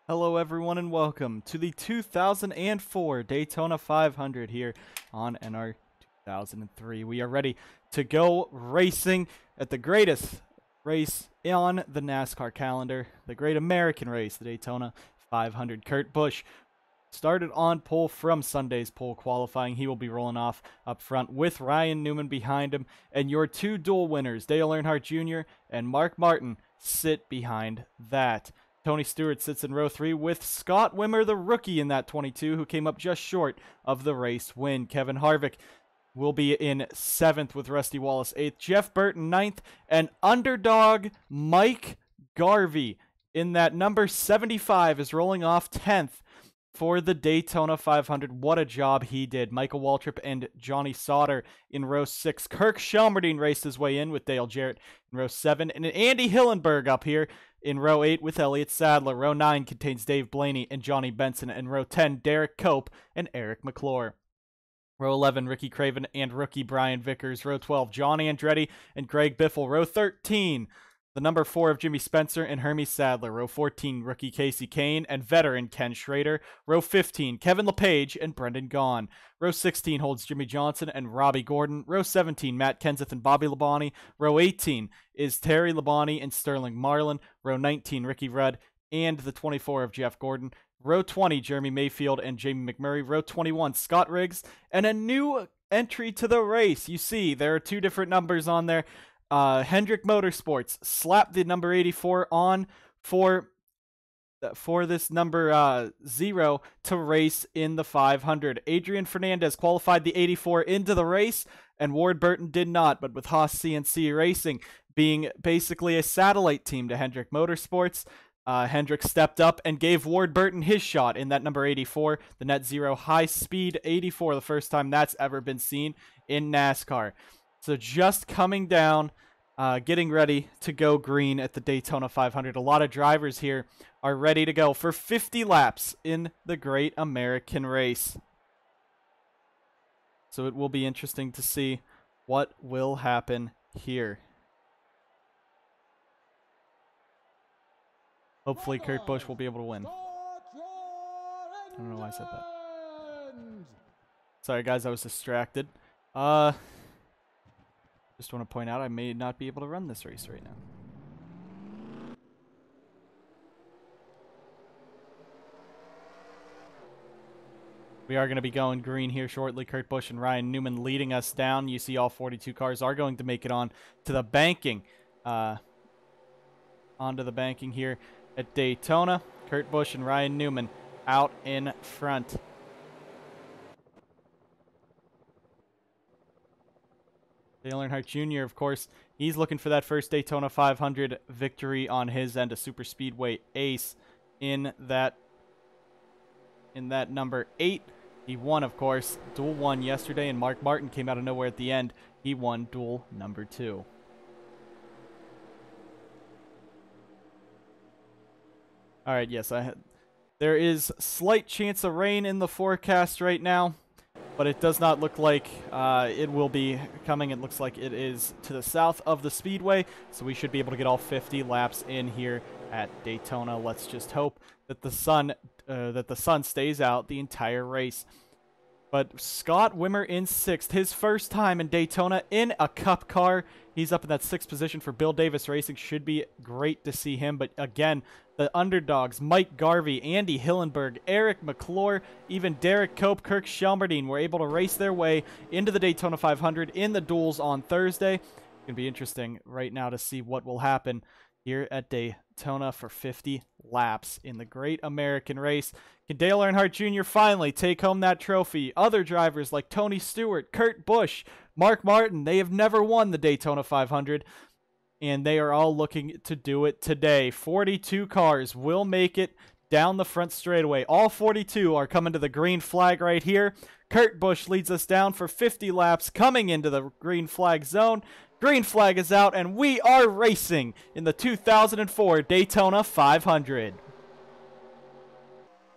Hello everyone and welcome to the 2004 Daytona 500 here on NR 2003. We are ready to go racing at the greatest race on the NASCAR calendar, the Great American Race, the Daytona 500. Kurt Busch started on pole from Sunday's pole qualifying. He will be rolling off up front with Ryan Newman behind him, and your two duel winners, Dale Earnhardt Jr. and Mark Martin, sit behind that. Tony Stewart sits in row 3 with Scott Wimmer, the rookie in that 22, who came up just short of the race win. Kevin Harvick will be in 7th with Rusty Wallace 8th. Jeff Burton 9th, and underdog Mike Garvey in that number 75 is rolling off 10th for the Daytona 500. What a job he did. Michael Waltrip and Johnny Sauter in row 6. Kirk Shelmerdine raced his way in with Dale Jarrett in row 7. And Andy Hillenberg up here in row 8 with Elliott Sadler. Row 9 contains Dave Blaney and Johnny Benson. And row 10, Derek Cope and Eric McClure. Row 11, Ricky Craven and rookie Brian Vickers. Row 12, John Andretti and Greg Biffle. Row 13, the number 4 of Jimmy Spencer and Hermie Sadler. Row 14, rookie Casey Kane and veteran Ken Schrader. Row 15, Kevin LePage and Brendan Gaughan. Row 16 holds Jimmy Johnson and Robbie Gordon. Row 17, Matt Kenseth and Bobby Labonte. Row 18 is Terry Labonte and Sterling Marlin. Row 19, Ricky Rudd and the 24 of Jeff Gordon. Row 20, Jeremy Mayfield and Jamie McMurray. Row 21, Scott Riggs. And a new entry to the race. You see, there are two different numbers on there. Hendrick Motorsports slapped the number 84 on for this number 0 to race in the 500. Adrian Fernandez qualified the 84 into the race, and Ward Burton did not, but with Haas CNC Racing being basically a satellite team to Hendrick Motorsports, Hendrick stepped up and gave Ward Burton his shot in that number 84, the Net Zero high-speed 84, the first time that's ever been seen in NASCAR. So just coming down, getting ready to go green at the Daytona 500. A lot of drivers here are ready to go for 50 laps in the Great American Race. So it will be interesting to see what will happen here. Hopefully Kurt Busch will be able to win. I don't know why I said that. Sorry guys, I was distracted. Just want to point out I may not be able to run this race right now. We are going to be going green here shortly. Kurt Busch and Ryan Newman leading us down. You see all 42 cars are going to make it on to the banking. Onto the banking here at Daytona. Kurt Busch and Ryan Newman out in front. Dale Earnhardt Jr., of course, he's looking for that first Daytona 500 victory on his end, a super speedway ace in that number 8. He won, of course, duel 1 yesterday, and Mark Martin came out of nowhere at the end. He won duel number 2. All right, yes, there is slight chance of rain in the forecast right now, but it does not look like it will be coming. It looks like it is to the south of the speedway, so we should be able to get all 50 laps in here at Daytona. Let's just hope that the sun stays out the entire race. But Scott Wimmer in 6th, his first time in Daytona in a Cup car. He's up in that 6th position for Bill Davis Racing. Should be great to see him. But again, the underdogs, Mike Garvey, Andy Hillenberg, Eric McClure, even Derek Cope, Kirk Shelmerdine were able to race their way into the Daytona 500 in the duels on Thursday. It's going to be interesting right now to see what will happen here at Daytona for 50 laps in the Great American Race. Can Dale Earnhardt Jr. finally take home that trophy? Other drivers like Tony Stewart, Kurt Busch, Mark Martin, they have never won the Daytona 500, and they are all looking to do it today. 42 cars will make it down the front straightaway. All 42 are coming to the green flag right here. Kurt Busch leads us down for 50 laps coming into the green flag zone. Green flag is out, and we are racing in the 2004 Daytona 500.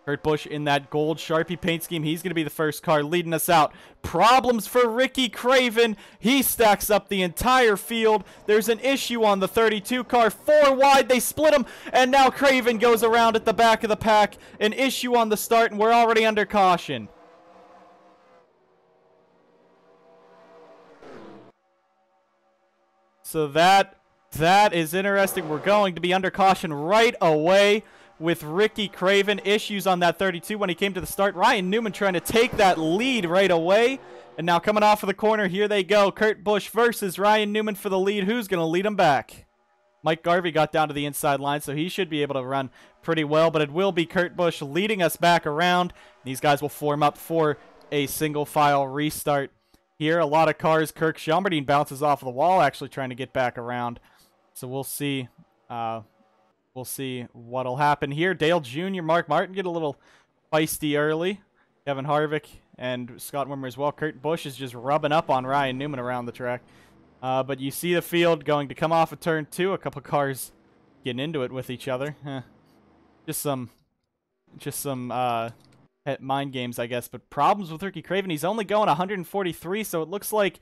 Kurt Busch in that gold Sharpie paint scheme. He's going to be the first car leading us out. Problems for Ricky Craven. He stacks up the entire field. There's an issue on the 32 car. 4 wide. They split him. And now Craven goes around at the back of the pack. An issue on the start, and we're already under caution. So that is interesting. We're going to be under caution right away with Ricky Craven. Issues on that 32 when he came to the start. Ryan Newman trying to take that lead right away. And now coming off of the corner, here they go. Kurt Busch versus Ryan Newman for the lead. Who's going to lead him back? Mike Garvey got down to the inside line, so he should be able to run pretty well. But it will be Kurt Busch leading us back around. These guys will form up for a single file restart. Here, a lot of cars. Kirk Shelmerdine bounces off the wall, actually trying to get back around. So we'll see. We'll see what'll happen here. Dale Jr., Mark Martin get a little feisty early. Kevin Harvick and Scott Wimmer as well. Kurt Busch is just rubbing up on Ryan Newman around the track. But you see the field going to come off of turn 2. A couple cars getting into it with each other. Just some mind games, I guess. But problems with Ricky Craven. He's only going 143, so it looks like,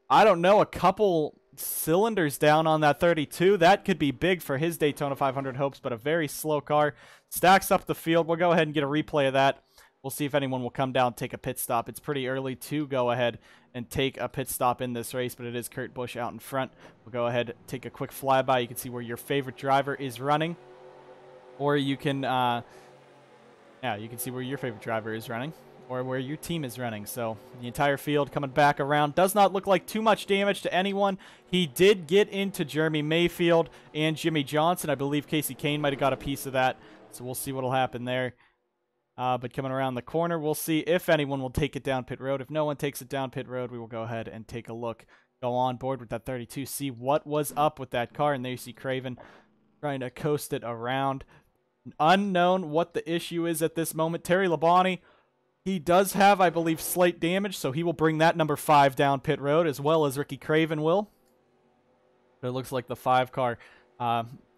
I don't know, a couple cylinders down on that 32. That could be big for his Daytona 500 hopes, but a very slow car. Stacks up the field. We'll go ahead and get a replay of that. We'll see if anyone will come down and take a pit stop. It's pretty early to go ahead and take a pit stop in this race, but it is Kurt Busch out in front. We'll go ahead and take a quick flyby. You can see where your favorite driver is running, or you can, you can see where your favorite driver is running, or where your team is running. So the entire field coming back around. Does not look like too much damage to anyone. He did get into Jeremy Mayfield and Jimmy Johnson. I believe Casey Kane might have got a piece of that. So we'll see what will happen there. But coming around the corner, we'll see if anyone will take it down pit road. If no one takes it down pit road, we will go ahead and take a look. Go on board with that 32. See what was up with that car. And there you see Craven trying to coast it around. Unknown what the issue is at this moment. Terry Labonte, he does have, I believe, slight damage, so he will bring that number 5 down pit road, as well as Ricky Craven will. But it looks like the 5 car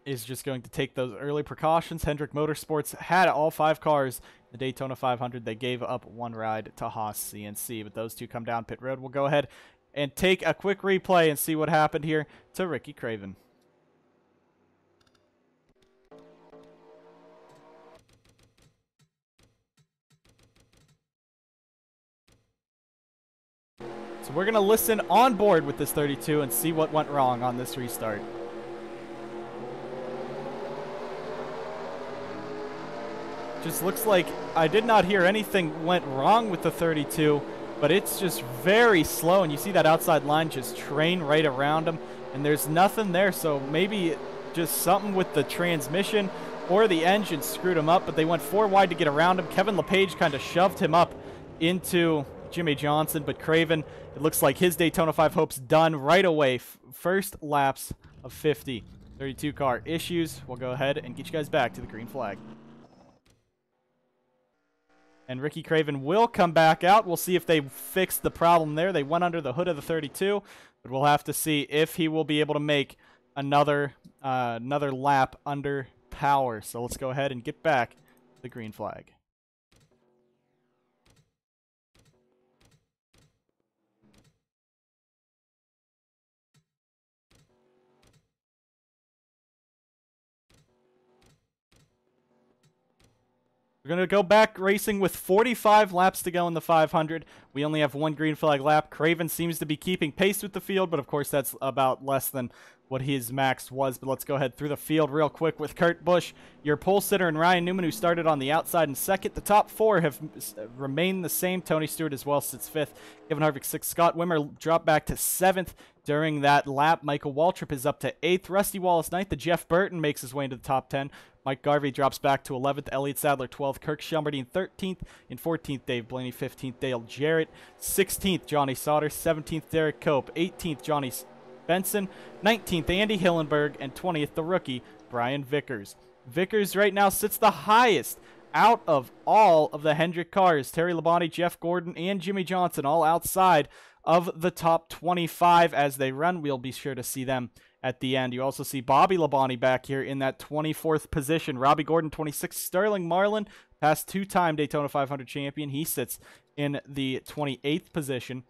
is just going to take those early precautions. Hendrick Motorsports had all 5 cars. The Daytona 500, they gave up 1 ride to Haas CNC, but those 2 come down pit road. We'll go ahead and take a quick replay and see what happened here to Ricky Craven. So we're going to listen on board with this 32 and see what went wrong on this restart. Just looks like I did not hear anything went wrong with the 32, but it's just very slow, and you see that outside line just train right around him, and there's nothing there, so maybe just something with the transmission or the engine screwed him up, but they went 4 wide to get around him. Kevin LePage kind of shoved him up into Jimmy Johnson, but Craven, it looks like his Daytona 5 hopes done right away. First laps of 50. 32 car issues. We'll go ahead and get you guys back to the green flag. And Ricky Craven will come back out. We'll see if they fixed the problem there. They went under the hood of the 32, but we'll have to see if he will be able to make another lap under power. So let's go ahead and get back to the green flag. We're going to go back racing with 45 laps to go in the 500. We only have 1 green flag lap. Craven seems to be keeping pace with the field, but of course that's about less than what his max was. But let's go ahead through the field real quick with Kurt Busch, your pole sitter, and Ryan Newman, who started on the outside in second. The top 4 have remained the same. Tony Stewart as well sits 5th. Kevin Harvick 6th. Scott Wimmer dropped back to 7th during that lap. Michael Waltrip is up to 8th. Rusty Wallace 9th. The Jeff Burton makes his way into the top 10. Mike Garvey drops back to 11th. Elliott Sadler 12th. Kirk Shelmerdine 13th. In 14th, Dave Blaney. 15th, Dale Jarrett. 16th, Johnny Sauter. 17th, Derek Cope. 18th, Johnny Benson. 19th, Andy Hillenberg. And 20th, the rookie, Brian Vickers. Vickers right now sits the highest out of all of the Hendrick cars. Terry Labonte, Jeff Gordon, and Jimmy Johnson all outside of the top 25 as they run. We'll be sure to see them at the end. You also see Bobby Labonte back here in that 24th position. Robbie Gordon, 26th. Sterling Marlin, past two-time Daytona 500 champion. He sits in the 28th position.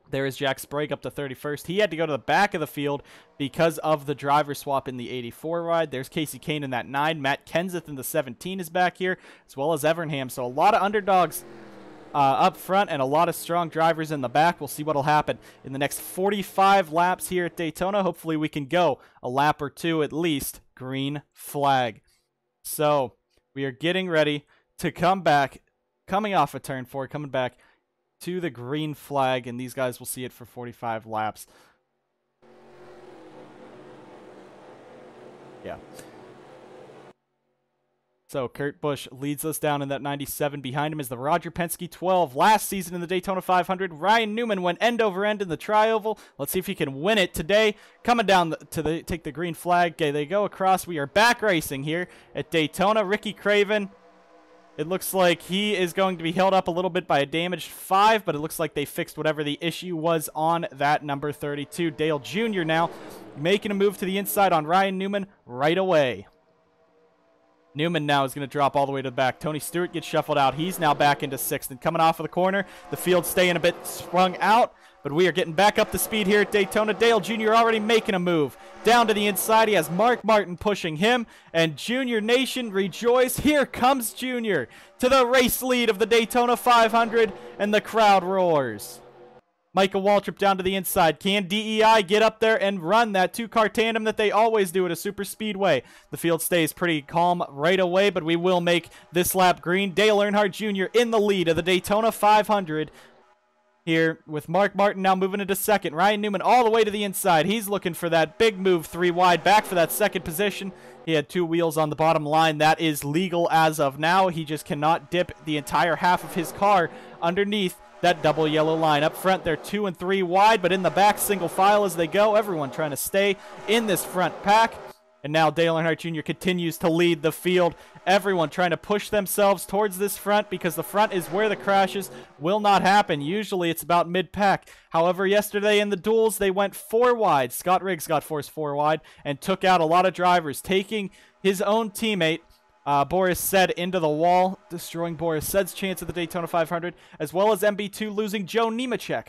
There is Jack Sprague up to 31st. He had to go to the back of the field because of the driver swap in the 84 ride. There's Casey Kane in that 9. Matt Kenseth in the 17 is back here, as well as Evernham. So a lot of underdogs up front and a lot of strong drivers in the back. We'll see what will happen in the next 45 laps here at Daytona. Hopefully we can go a lap or two at least. Green flag. So we are getting ready to come back, coming off of turn 4, coming back to the green flag, and these guys will see it for 45 laps. Yeah. So Kurt Busch leads us down in that 97. Behind him is the Roger Penske 12. Last season in the Daytona 500, Ryan Newman went end over end in the tri-oval. Let's see if he can win it today. Coming down to take the green flag. Okay, they go across. We are back racing here at Daytona. Ricky Craven, it looks like he is going to be held up a little bit by a damaged 5, but it looks like they fixed whatever the issue was on that number 32. Dale Jr. now making a move to the inside on Ryan Newman right away. Newman now is going to drop all the way to the back. Tony Stewart gets shuffled out. He's now back into 6th. And coming off of the corner, the field staying a bit sprung out. But we are getting back up to speed here at Daytona. Dale Jr. already making a move. Down to the inside, he has Mark Martin pushing him. And Junior Nation rejoice. Here comes Junior to the race lead of the Daytona 500. And the crowd roars. Michael Waltrip down to the inside. Can DEI get up there and run that two-car tandem that they always do at a super speedway? The field stays pretty calm right away, but we will make this lap green. Dale Earnhardt Jr. in the lead of the Daytona 500 here with Mark Martin now moving into 2nd. Ryan Newman all the way to the inside. He's looking for that big move 3 wide back for that 2nd position. He had 2 wheels on the bottom line. That is legal as of now. He just cannot dip the entire half of his car underneath that double yellow line. Up front, they're 2 and 3 wide, but in the back, single file as they go. Everyone trying to stay in this front pack. And now Dale Earnhardt Jr. continues to lead the field. Everyone trying to push themselves towards this front because the front is where the crashes will not happen. Usually it's about mid-pack. However, yesterday in the duels, they went 4 wide. Scott Riggs got forced 4 wide and took out a lot of drivers, taking his own teammate Boris Said into the wall, destroying Boris Said's chance at the Daytona 500, as well as MB2 losing Joe Nemechek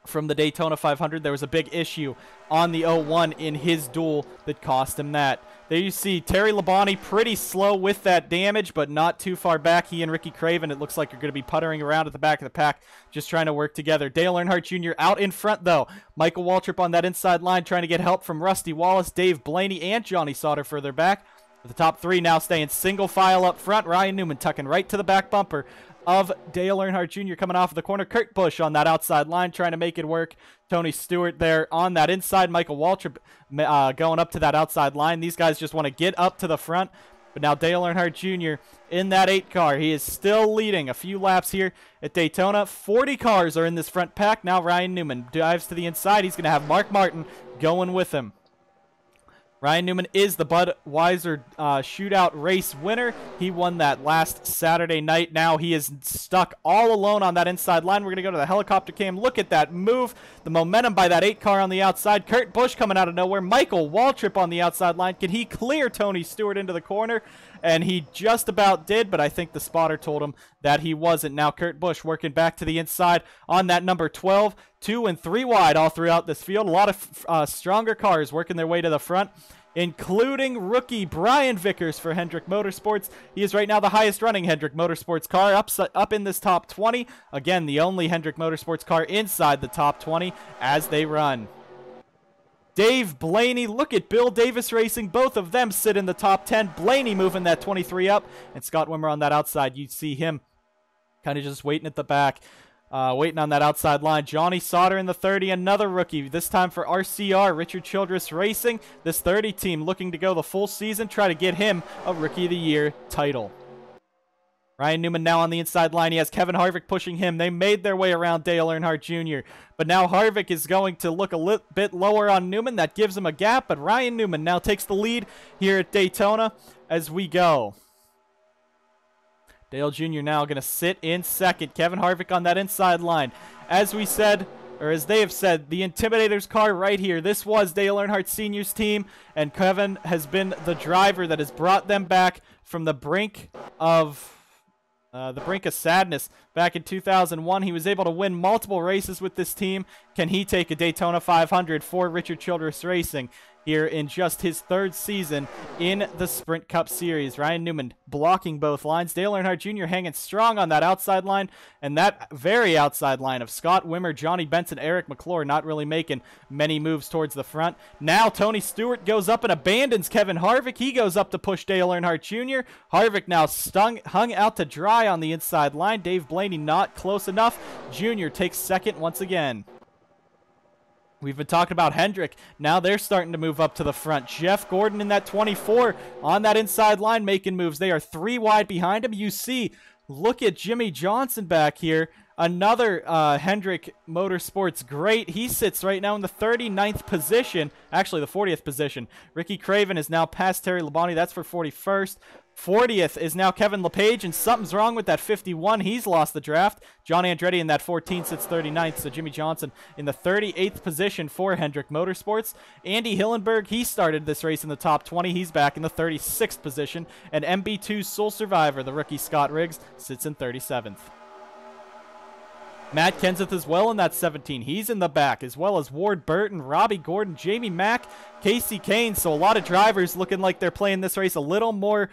from the Daytona 500. There was a big issue on the 01 in his duel that cost him that. There you see Terry Labonte pretty slow with that damage, but not too far back. He and Ricky Craven, it looks like, are going to be puttering around at the back of the pack, just trying to work together. Dale Earnhardt Jr. out in front, though. Michael Waltrip on that inside line trying to get help from Rusty Wallace, Dave Blaney, and Johnny Sauter further back. The top 3 now staying single file up front. Ryan Newman tucking right to the back bumper of Dale Earnhardt Jr. coming off of the corner. Kurt Busch on that outside line trying to make it work. Tony Stewart there on that inside. Michael Waltrip going up to that outside line. These guys just want to get up to the front. But now Dale Earnhardt Jr. in that 8 car. He is still leading a few laps here at Daytona. 40 cars are in this front pack. Now Ryan Newman dives to the inside. He's going to have Mark Martin going with him. Ryan Newman is the Budweiser shootout race winner. He won that last Saturday night. Now he is stuck all alone on that inside line. We're going to go to the helicopter cam. Look at that move. The momentum by that 8 car on the outside. Kurt Busch coming out of nowhere. Michael Waltrip on the outside line. Can he clear Tony Stewart into the corner? And he just about did, but I think the spotter told him that he wasn't. Now Kurt Busch working back to the inside on that number 12. 2 and 3 wide all throughout this field. A lot of stronger cars working their way to the front, including rookie Brian Vickers for Hendrick Motorsports. He is right now the highest running Hendrick Motorsports car up in this top 20. Again, the only Hendrick Motorsports car inside the top 20 as they run. Dave Blaney, look at Bill Davis Racing. Both of them sit in the top 10. Blaney moving that 23 up, and Scott Wimmer on that outside. You see him kind of just waiting at the back. Waiting on that outside line. Johnny Sauter in the 30, another rookie, this time for RCR, Richard Childress Racing. This 30 team looking to go the full season, try to get him a Rookie of the Year title. Ryan Newman now on the inside line. He has Kevin Harvick pushing him. They made their way around Dale Earnhardt Jr. But now Harvick is going to look a bit lower on Newman. That gives him a gap, but Ryan Newman now takes the lead here at Daytona as we go. Dale Jr. now going to sit in second. Kevin Harvick on that inside line. As we said, or as they have said, the Intimidator's car right here. This was Dale Earnhardt Sr.'s team, and Kevin has been the driver that has brought them back from the brink of sadness. Back in 2001, he was able to win multiple races with this team. Can he take a Daytona 500 for Richard Childress Racing here in just his third season in the Sprint Cup Series? Ryan Newman blocking both lines. Dale Earnhardt Jr. hanging strong on that outside line, and that very outside line of Scott Wimmer, Johnny Benson, Eric McClure not really making many moves towards the front. Now Tony Stewart goes up and abandons Kevin Harvick. He goes up to push Dale Earnhardt Jr. Harvick now hung out to dry on the inside line. Dave Blaney not close enough. Jr. takes second once again. We've been talking about Hendrick. Now they're starting to move up to the front. Jeff Gordon in that 24 on that inside line making moves. They are 3 wide behind him. You see, look at Jimmy Johnson back here. Another Hendrick Motorsports great. He sits right now in the 39th position. Actually, the 40th position. Ricky Craven is now past Terry Labonte. That's for 41st. 40th is now Kevin LePage, and something's wrong with that 51. He's lost the draft. John Andretti in that 14 sits 39th, so Jimmy Johnson in the 38th position for Hendrick Motorsports. Andy Hillenberg, he started this race in the top 20. He's back in the 36th position. And MB2's sole survivor, the rookie Scott Riggs, sits in 37th. Matt Kenseth as well in that 17. He's in the back, as well as Ward Burton, Robbie Gordon, Jamie Mack, Casey Kane. So a lot of drivers looking like they're playing this race a little more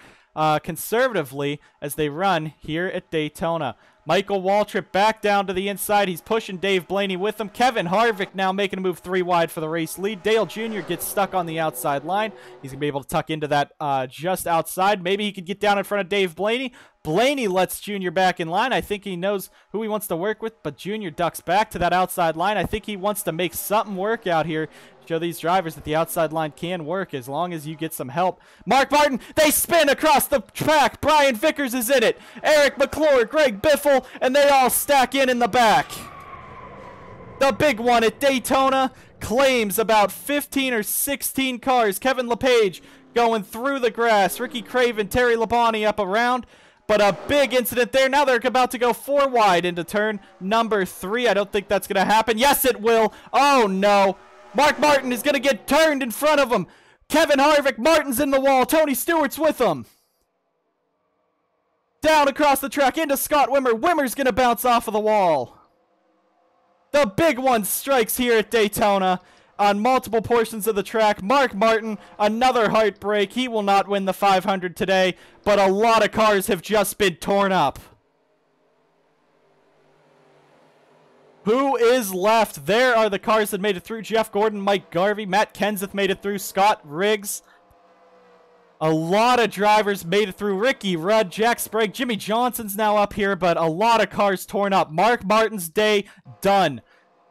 conservatively as they run here at Daytona. Michael Waltrip back down to the inside. He's pushing Dave Blaney with him. Kevin Harvick now making a move 3 wide for the race lead. Dale Jr. gets stuck on the outside line. He's going to be able to tuck into that just outside. Maybe he could get down in front of Dave Blaney. Blaney lets Jr. back in line. I think he knows who he wants to work with, but Jr. ducks back to that outside line. I think he wants to make something work out here. Show these drivers that the outside line can work as long as you get some help. Mark Martin, they spin across the track. Brian Vickers is in it. Eric McClure, Greg Biffle, and they all stack in the back. The big one at Daytona claims about 15 or 16 cars. Kevin LePage going through the grass. Ricky Craven, Terry Labonte up around. But a big incident there. Now they're about to go 4 wide into turn number 3. I don't think that's going to happen. Yes, it will. Oh, no. Mark Martin is going to get turned in front of him. Kevin Harvick, Martin's in the wall. Tony Stewart's with him. Down across the track into Scott Wimmer. Wimmer's going to bounce off of the wall. The big one strikes here at Daytona on multiple portions of the track. Mark Martin, another heartbreak. He will not win the 500 today, but a lot of cars have just been torn up. Who is left? There are the cars that made it through. Jeff Gordon, Mike Garvey, Matt Kenseth made it through. Scott Riggs. A lot of drivers made it through. Ricky Rudd, Jack Sprague, Jimmy Johnson's now up here, but a lot of cars torn up. Mark Martin's day done.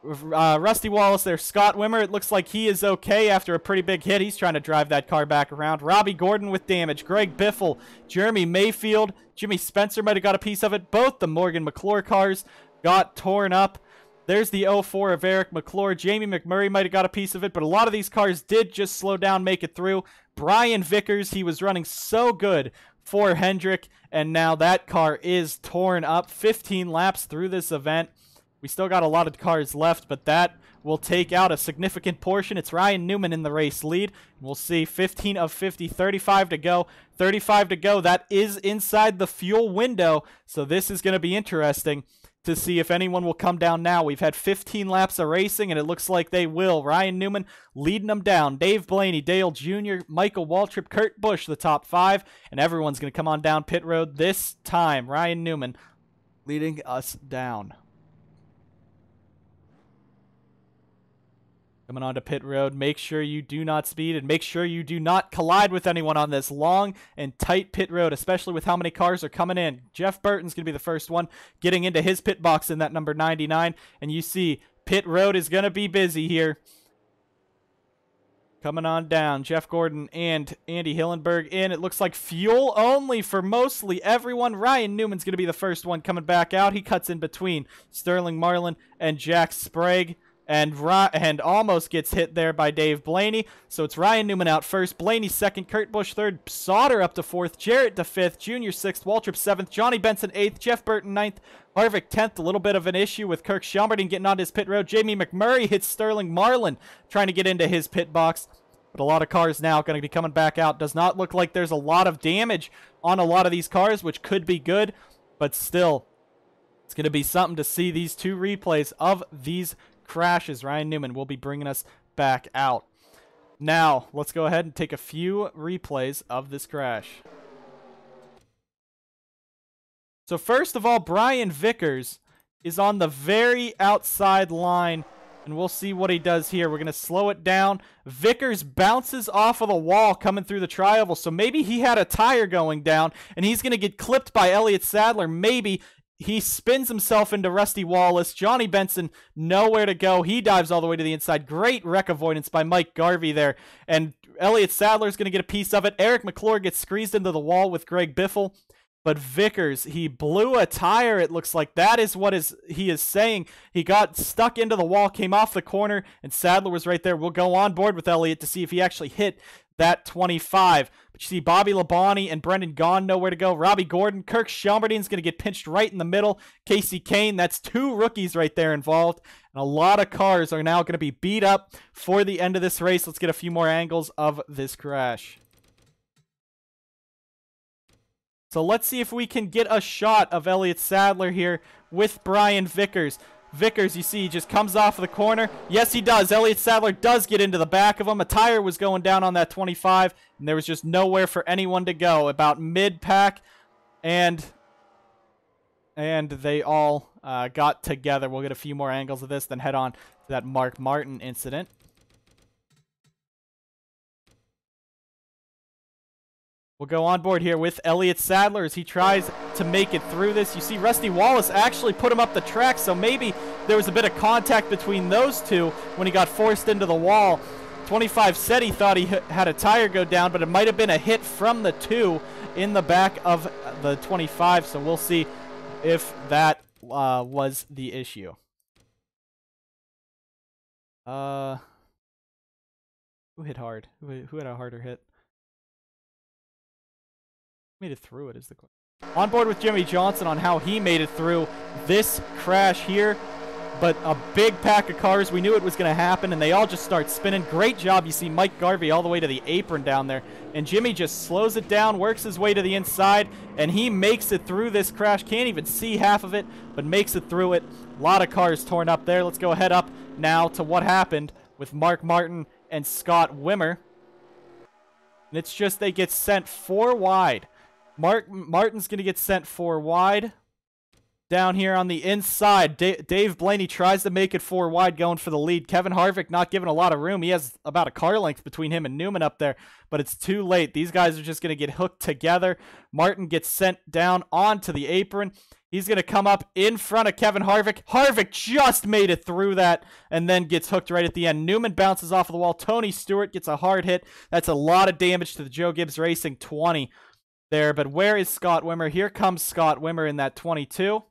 Rusty Wallace there. Scott Wimmer, it looks like he is okay after a pretty big hit. He's trying to drive that car back around. Robbie Gordon with damage. Greg Biffle, Jeremy Mayfield, Jimmy Spencer might have got a piece of it. Both the Morgan McClure cars got torn up. There's the 04 of Eric McClure. Jamie McMurray might have got a piece of it, but a lot of these cars did just slow down, make it through. Brian Vickers, he was running so good for Hendrick, and now that car is torn up. 15 laps through this event. We still got a lot of cars left, but that will take out a significant portion. It's Ryan Newman in the race lead. We'll see 15 of 50, 35 to go. 35 to go. That is inside the fuel window, so this is going to be interesting to see if anyone will come down now. We've had 15 laps of racing, and it looks like they will. Ryan Newman leading them down. Dave Blaney, Dale Jr., Michael Waltrip, Kurt Busch, the top 5, and everyone's going to come on down pit road this time. Ryan Newman leading us down. Coming onto pit road, make sure you do not speed and make sure you do not collide with anyone on this long and tight pit road, especially with how many cars are coming in. Jeff Burton's going to be the first one getting into his pit box in that number 99, and you see pit road is going to be busy here. Coming on down, Jeff Gordon and Andy Hillenberg in. It looks like fuel only for mostly everyone. Ryan Newman's going to be the first one coming back out. He cuts in between Sterling Marlin and Jack Sprague. and almost gets hit there by Dave Blaney. So it's Ryan Newman out first, Blaney second, Kurt Busch third, Sauter up to fourth, Jarrett to fifth, Junior sixth, Waltrip seventh, Johnny Benson eighth, Jeff Burton ninth, Harvick 10th. A little bit of an issue with Kirk Shelmerdine getting onto his pit road. Jamie McMurray hits Sterling Marlin trying to get into his pit box. But a lot of cars now going to be coming back out. Does not look like there's a lot of damage on a lot of these cars, which could be good. But still, it's going to be something to see these two replays of these crashes. Ryan Newman will be bringing us back out. Now, let's go ahead and take a few replays of this crash. So first of all, Brian Vickers is on the very outside line, and we'll see what he does here. We're going to slow it down. Vickers bounces off of the wall coming through the tri-oval, so maybe he had a tire going down, and he's going to get clipped by Elliott Sadler. Maybe he spins himself into Rusty Wallace. Johnny Benson, nowhere to go. He dives all the way to the inside. Great wreck avoidance by Mike Garvey there, and Elliott Sadler's going to get a piece of it. Eric McClure gets squeezed into the wall with Greg Biffle. But Vickers, he blew a tire, it looks like. That is what he is saying. He got stuck into the wall, came off the corner, and Sadler was right there. We'll go on board with Elliott to see if he actually hit that 25. But you see Bobby Labonte and Brendan Gaughan nowhere to go. Robbie Gordon, Kirk Shelmerdine's going to get pinched right in the middle. Casey Kane, that's two rookies right there involved. And a lot of cars are now going to be beat up for the end of this race. Let's get a few more angles of this crash. So let's see if we can get a shot of Elliott Sadler here with Brian Vickers. Vickers, you see, just comes off of the corner. Yes, he does. Elliott Sadler does get into the back of him. A tire was going down on that 25, and there was just nowhere for anyone to go. About mid-pack, and they all got together. We'll get a few more angles of this, then head on to that Mark Martin incident. We'll go on board here with Elliott Sadler as he tries to make it through this. You see Rusty Wallace actually put him up the track, so maybe there was a bit of contact between those two when he got forced into the wall. 25 said he thought he had a tire go down, but it might have been a hit from the two in the back of the 25, so we'll see if that was the issue. Who hit hard? Who had a harder hit? Made it through it is the question. On board with Jimmy Johnson on how he made it through this crash here. But a big pack of cars. We knew it was going to happen, and they all just start spinning. Great job. You see Mike Garvey all the way to the apron down there. And Jimmy just slows it down, works his way to the inside, and he makes it through this crash. Can't even see half of it, but makes it through it. A lot of cars torn up there. Let's go ahead up now to what happened with Mark Martin and Scott Wimmer. And it's just they get sent 4 wide. Martin's going to get sent 4 wide. Down here on the inside, Dave Blaney tries to make it 4 wide going for the lead. Kevin Harvick not given a lot of room. He has about a car length between him and Newman up there, but it's too late. These guys are just going to get hooked together. Martin gets sent down onto the apron. He's going to come up in front of Kevin Harvick. Harvick just made it through that and then gets hooked right at the end. Newman bounces off of the wall. Tony Stewart gets a hard hit. That's a lot of damage to the Joe Gibbs Racing 20 there. But where is Scott Wimmer? Here comes Scott Wimmer in that 22.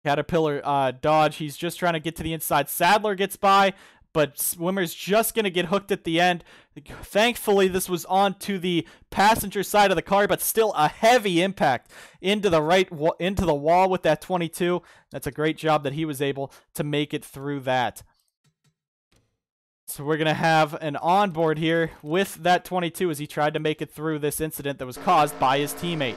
Caterpillar Dodge. He's just trying to get to the inside. Sadler gets by, but Wimmer's just going to get hooked at the end. Thankfully, this was onto the passenger side of the car, but still a heavy impact into the wall with that 22. That's a great job that he was able to make it through that. So we're going to have an onboard here with that 22 as he tried to make it through this incident that was caused by his teammate.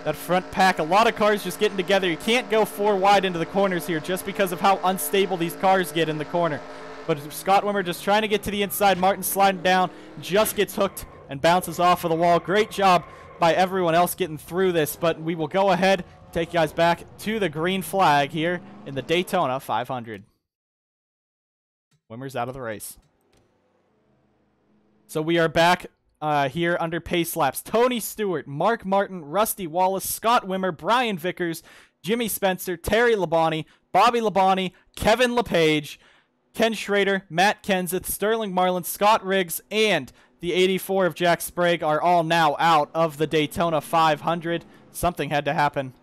That front pack, a lot of cars just getting together. You can't go 4 wide into the corners here just because of how unstable these cars get in the corner. But Scott Wimmer just trying to get to the inside. Martin sliding down, just gets hooked and bounces off of the wall. Great job by everyone else getting through this. But we will go ahead, take you guys back to the green flag here in the Daytona 500. Wimmer's out of the race. So we are back here under pace laps. Tony Stewart, Mark Martin, Rusty Wallace, Scott Wimmer, Brian Vickers, Jimmy Spencer, Terry Labonte, Bobby Labonte, Kevin LePage, Ken Schrader, Matt Kenseth, Sterling Marlin, Scott Riggs, and the 84 of Jack Sprague are all now out of the Daytona 500. Something had to happen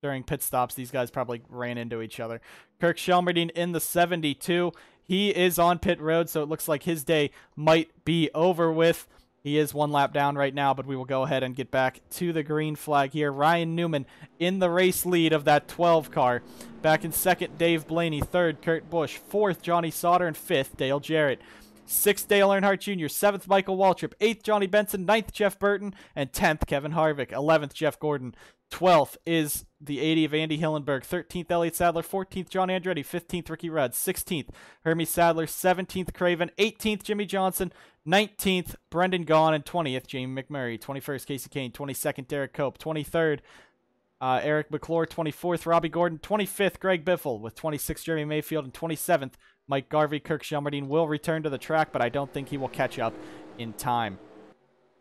during pit stops, these guys probably ran into each other. Kirk Shelmerdine in the 72. He is on pit road, so it looks like his day might be over with. He is 1 lap down right now, but we will go ahead and get back to the green flag here. Ryan Newman in the race lead of that 12 car. Back in second, Dave Blaney. Third, Kurt Busch. Fourth, Johnny Sauter. And fifth, Dale Jarrett. 6th, Dale Earnhardt Jr. 7th, Michael Waltrip. 8th, Johnny Benson. 9th, Jeff Burton. And 10th, Kevin Harvick. 11th, Jeff Gordon. 12th is the 80 of Andy Hillenberg. 13th, Elliott Sadler. 14th, John Andretti. 15th, Ricky Rudd. 16th, Hermie Sadler. 17th, Craven. 18th, Jimmy Johnson. 19th, Brendan Gaughan. And 20th, Jamie McMurray. 21st, Casey Kane. 22nd, Derek Cope. 23rd, Eric McClure. 24th, Robbie Gordon. 25th, Greg Biffle. With 26th, Jeremy Mayfield. And 27th, Mike Garvey. Kirk Shelmerdine will return to the track, but I don't think he will catch up in time.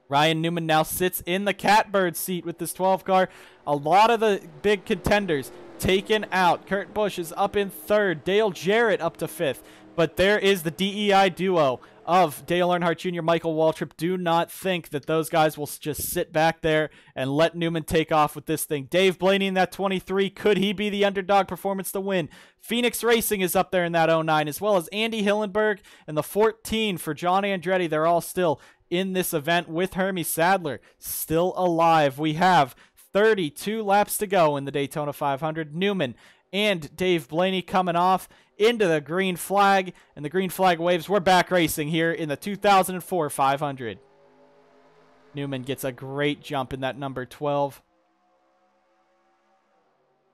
Ryan Newman now sits in the catbird seat with this 12 car. A lot of the big contenders taken out. Kurt Busch is up in 3rd. Dale Jarrett up to 5th. But there is the DEI duo of Dale Earnhardt Jr., Michael Waltrip. Do not think that those guys will just sit back there and let Newman take off with this thing. Dave Blaney in that 23. Could he be the underdog performance to win? Phoenix Racing is up there in that 09, as well as Andy Hillenberg and the 14 for John Andretti. They're all still in this event with Hermie Sadler still alive. We have 32 laps to go in the Daytona 500. Newman and Dave Blaney coming off into the green flag, and the green flag waves. We're back racing here in the 2004 500. Newman gets a great jump in that number 12.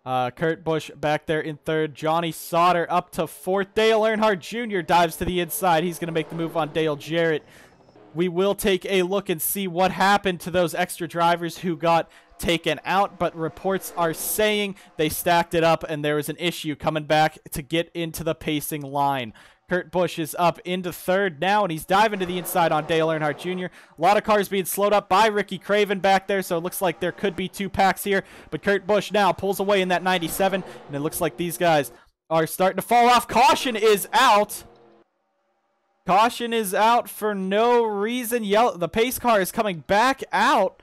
Kurt Busch back there in 3rd. Johnny Sauter up to 4th. Dale Earnhardt Jr. dives to the inside. He's going to make the move on Dale Jarrett. We will take a look and see what happened to those extra drivers who got taken out, but reports are saying they stacked it up and there was an issue coming back to get into the pacing line. Kurt Busch is up into 3rd now, and he's diving to the inside on Dale Earnhardt Jr. A lot of cars being slowed up by Ricky Craven back there, so it looks like there could be 2 packs here, but Kurt Busch now pulls away in that 97, and it looks like these guys are starting to fall off. Caution is out. Caution is out for no reason. The pace car is coming back out.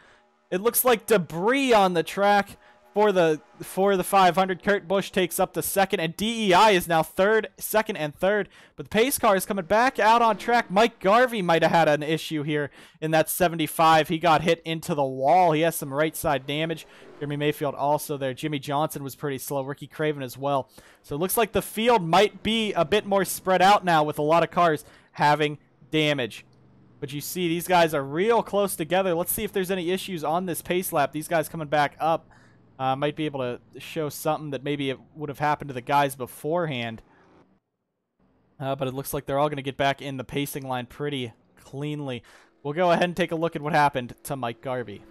It looks like debris on the track for the 500. Kurt Busch takes up the 2nd, and DEI is now 3rd, 2nd, and 3rd. But the pace car is coming back out on track. Mike Garvey might have had an issue here in that 75. He got hit into the wall. He has some right side damage. Jeremy Mayfield also there. Jimmy Johnson was pretty slow. Ricky Craven as well. So it looks like the field might be a bit more spread out now with a lot of cars having damage. But you see these guys are real close together. Let's see if there's any issues on this pace lap. These guys coming back up might be able to show something that maybe it would have happened to the guys beforehand. But it looks like they're all going to get back in the pacing line pretty cleanly. We'll go ahead and take a look at what happened to Mike Garvey.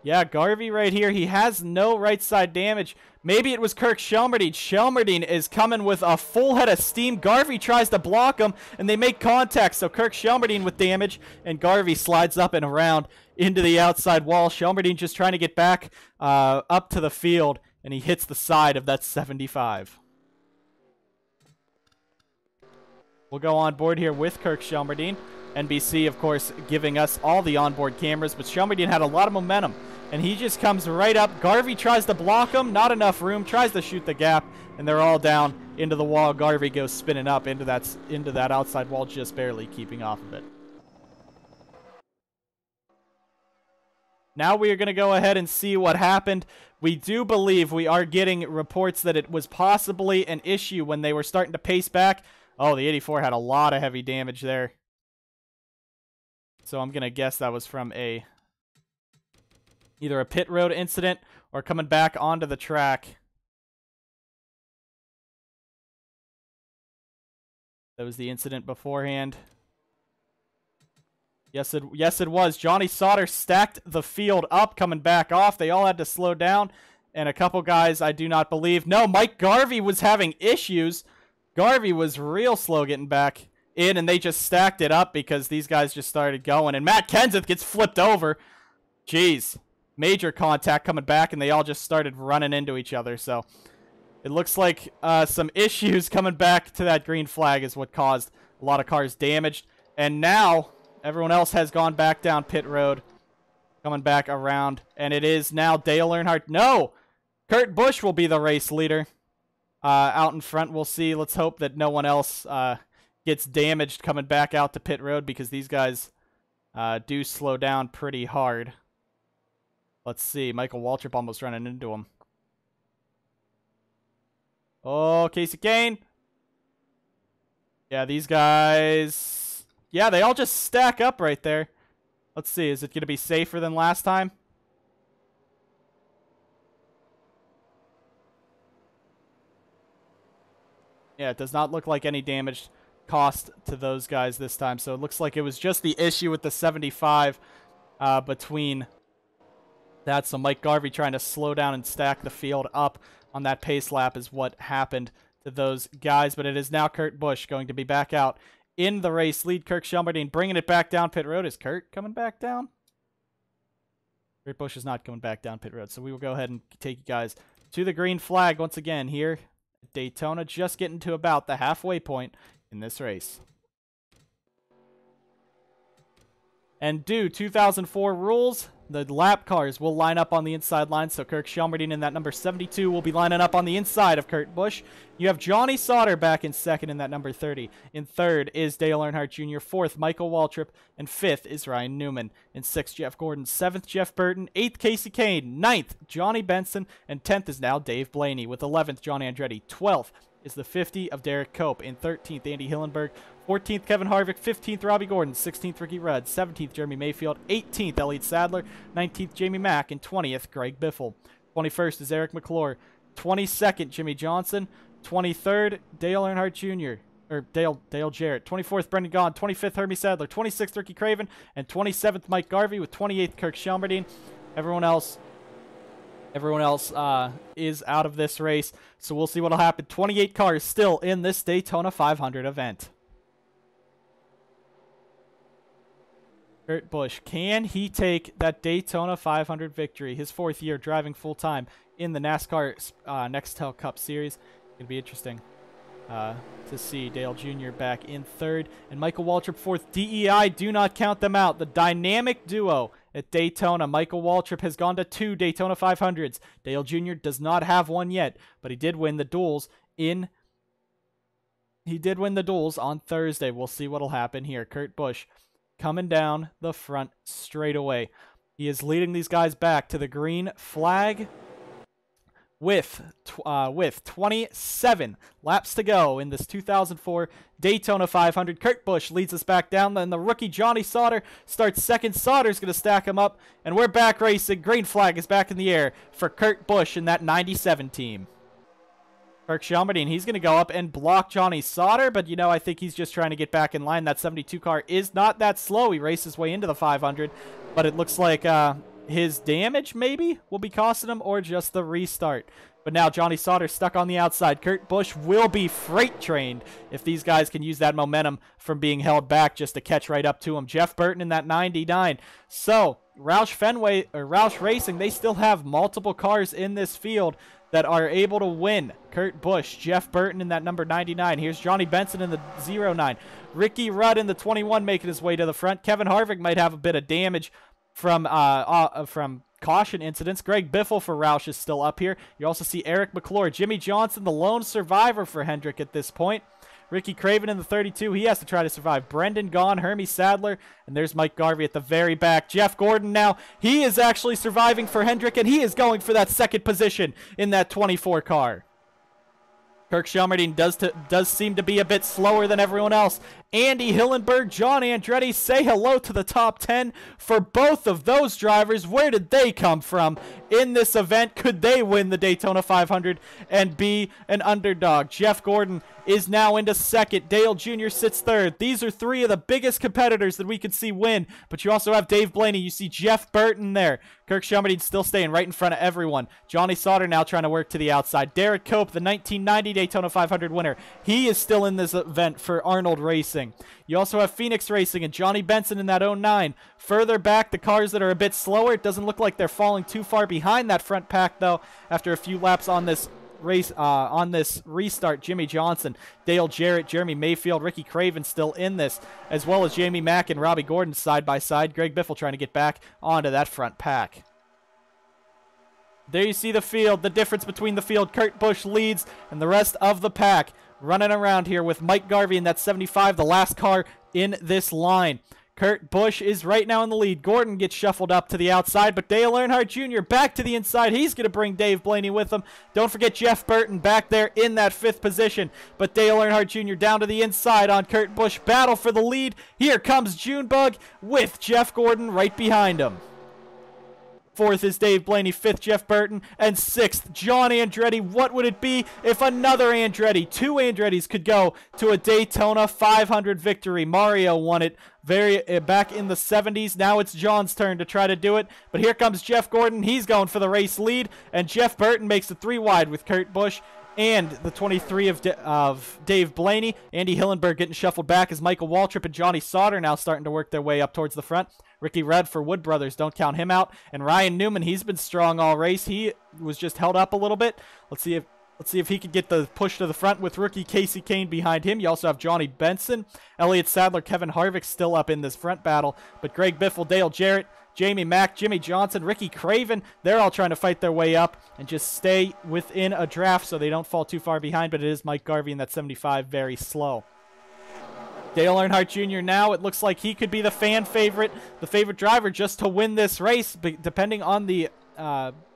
Yeah, Garvey right here. He has no right side damage. Maybe it was Kirk Shelmerdine. Shelmerdine is coming with a full head of steam. Garvey tries to block him, and they make contact. So Kirk Shelmerdine with damage, and Garvey slides up and around into the outside wall. Shelmerdine just trying to get back up to the field, and he hits the side of that 75. We'll go on board here with Kirk Shelmerdine. NBC, of course, giving us all the onboard cameras, but Shelmerdine had a lot of momentum, and he just comes right up. Garvey tries to block him, not enough room, tries to shoot the gap, and they're all down into the wall. Garvey goes spinning up into that outside wall, just barely keeping off of it. Now we are going to go ahead and see what happened. We do believe we are getting reports that it was possibly an issue when they were starting to pace back. Oh, the 84 had a lot of heavy damage there. So I'm going to guess that was from either a pit road incident or coming back onto the track. That was the incident beforehand. Yes, it was. Johnny Sauter stacked the field up, coming back off. They all had to slow down. And a couple guys, I do not believe. No, Mike Garvey was having issues. Garvey was real slow getting back in, and they just stacked it up because these guys just started going. And Matt Kenseth gets flipped over. Jeez. Major contact coming back, and they all just started running into each other. So it looks like some issues coming back to that green flag is what caused a lot of cars damaged. And now everyone else has gone back down pit road. coming back around. And it is now Dale Earnhardt. No! Kurt Busch will be the race leader. Out in front, we'll see. Let's hope that no one else gets damaged coming back out to pit road, because these guys do slow down pretty hard. Let's see. Michael Waltrip almost running into him. Oh, Casey Kane. Yeah, these guys... Yeah, they all just stack up right there. Let's see. Is it going to be safer than last time? Yeah, it does not look like any damage cost to those guys this time. So it looks like it was just the issue with the 75 between that. So Mike Garvey trying to slow down and stack the field up on that pace lap is what happened to those guys. But it is now Kurt Busch going to be back out in the race lead. Kirk Shelmerdine bringing it back down pit road. Is Kurt coming back down? Kurt Busch is not coming back down pit road. So we will go ahead and take you guys to the green flag once again here at Daytona. Just getting to about the halfway point in this race. And due 2004 rules, the lap cars will line up on the inside line. So Kirk Shelmerdine in that number 72 will be lining up on the inside of Kurt Busch. You have Johnny Sauter back in second in that number 30. In third is Dale Earnhardt Jr. Fourth, Michael Waltrip. And fifth is Ryan Newman. In sixth, Jeff Gordon. Seventh, Jeff Burton. Eighth, Casey Kane. Ninth, Johnny Benson. And 10th is now Dave Blaney. With 11th, John Andretti. 12th is the 50 of Derek Cope. In 13th, Andy Hillenberg. 14th, Kevin Harvick. 15th, Robbie Gordon. 16th, Ricky Rudd. 17th, Jeremy Mayfield. 18th, Elliott Sadler. 19th, Jamie Mack. And 20th, Greg Biffle. 21st is Eric McClure. 22nd, Jimmy Johnson. 23rd, Dale Earnhardt Jr. Or Dale Jarrett. 24th, Brendan Gaughan. 25th, Hermie Sadler. 26th, Ricky Craven. And 27th, Mike Garvey. With 28th, Kirk Shelmerdine. Everyone else is out of this race. So we'll see what will happen. 28 cars still in this Daytona 500 event. Kurt Busch, can he take that Daytona 500 victory? His fourth year driving full-time in the NASCAR Nextel Cup Series. It's going to be interesting to see Dale Jr. back in third. And Michael Waltrip fourth. DEI, do not count them out. The dynamic duo at Daytona. Michael Waltrip has gone to 2 Daytona 500s. Dale Jr. does not have one yet, but he did win the duels on Thursday. We'll see what'll happen here. Kurt Busch coming down the front straightaway. He is leading these guys back to the green flag with 27 laps to go in this 2004 Daytona 500. Kurt Busch leads us back down. Then the rookie Johnny Sauter starts second. Sauter's going to stack him up, and we're back racing. Green flag is back in the air for Kurt Busch in that 97 team. Kirk Shelmerdine, he's going to go up and block Johnny Sauter, but, you know, I think he's just trying to get back in line. That 72 car is not that slow. He raced his way into the 500, but it looks like his damage, maybe, will be costing him, or just the restart. But now Johnny Sauter stuck on the outside. Kurt Busch will be freight trained if these guys can use that momentum from being held back just to catch right up to him. Jeff Burton in that 99. So, Roush Racing, they still have multiple cars in this field that are able to win. Kurt Busch, Jeff Burton in that number 99. Here's Johnny Benson in the 09. Ricky Rudd in the 21 making his way to the front. Kevin Harvick might have a bit of damage from caution incidents. Greg Biffle for Roush is still up here. You also see Eric McClure. Jimmy Johnson, the lone survivor for Hendrick at this point. Ricky Craven in the 32. He has to try to survive. Brendan Gaughan, Hermie Sadler, and there's Mike Garvey at the very back. Jeff Gordon now, he is actually surviving for Hendrick, and he is going for that second position in that 24 car. Kirk Shelmerdine does seem to be a bit slower than everyone else. Andy Hillenberg, John Andretti, say hello to the top 10 for both of those drivers. Where did they come from in this event? Could they win the Daytona 500 and be an underdog? Jeff Gordon is now into second. Dale Jr. sits third. These are three of the biggest competitors that we could see win. But you also have Dave Blaney. You see Jeff Burton there. Kirk Shelmerdine still staying right in front of everyone. Johnny Sauter now trying to work to the outside. Derek Cope, the 1990 Daytona 500 winner. He is still in this event for Arnold Racing. You also have Phoenix Racing and Johnny Benson in that 09. Further back, the cars that are a bit slower. It doesn't look like they're falling too far behind that front pack, though, after a few laps on this restart, Jimmy Johnson, Dale Jarrett, Jeremy Mayfield, Ricky Craven still in this, as well as Jamie Mack and Robbie Gordon side by side. Greg Biffle trying to get back onto that front pack. There you see the field, the difference between the field. Kurt Busch leads, and the rest of the pack running around here with Mike Garvey in that 75, the last car in this line. Kurt Busch is right now in the lead. Gordon gets shuffled up to the outside, but Dale Earnhardt Jr. back to the inside. He's going to bring Dave Blaney with him. Don't forget Jeff Burton back there in that 5th position, but Dale Earnhardt Jr. down to the inside on Kurt Busch. Battle for the lead. Here comes Junebug with Jeff Gordon right behind him. 4th is Dave Blaney, 5th Jeff Burton, and 6th John Andretti. What would it be if another Andretti, 2 Andrettis, could go to a Daytona 500 victory? Mario won it back in the 70s. Now it's John's turn to try to do it, but here comes Jeff Gordon. He's going for the race lead, and Jeff Burton makes it 3 wide with Kurt Busch and the 23 of Dave Blaney. Andy Hillenberg getting shuffled back as Michael Waltrip and Johnny Sauter now starting to work their way up towards the front. Ricky Rudd for Wood Brothers, don't count him out. And Ryan Newman, he's been strong all race. He was just held up a little bit. Let's see if he can get the push to the front with rookie Casey Kane behind him. You also have Johnny Benson, Elliott Sadler, Kevin Harvick still up in this front battle. But Greg Biffle, Dale Jarrett, Jamie Mack, Jimmy Johnson, Ricky Craven, they're all trying to fight their way up and just stay within a draft so they don't fall too far behind. But it is Mike Garvey in that 75, very slow. Dale Earnhardt Jr. now, it looks like he could be the fan favorite, the favorite driver just to win this race, depending on the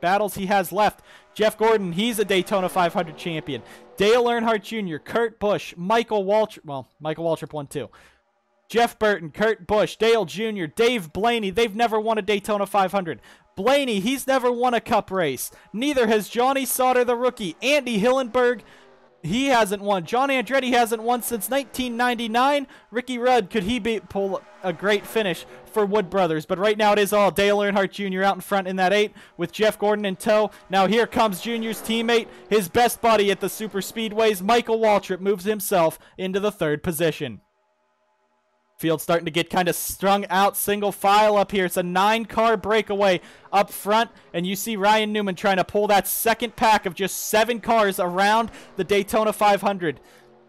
battles he has left. Jeff Gordon, he's a Daytona 500 champion. Dale Earnhardt Jr., Kurt Busch, Michael Waltrip, well, Michael Waltrip won too. Jeff Burton, Kurt Busch, Dale Jr., Dave Blaney, they've never won a Daytona 500. Blaney, he's never won a cup race. Neither has Johnny Sauter, the rookie. Andy Hillenberg, he hasn't won. John Andretti hasn't won since 1999. Ricky Rudd, could he pull a great finish for Wood Brothers? But right now it is all Dale Earnhardt Jr. out in front in that 8 with Jeff Gordon in tow. Now here comes Jr.'s teammate, his best buddy at the super speedways. Michael Waltrip moves himself into the 3rd position. Field starting to get kind of strung out, single file up here. It's a 9-car breakaway up front, and you see Ryan Newman trying to pull that second pack of just 7 cars around the Daytona 500,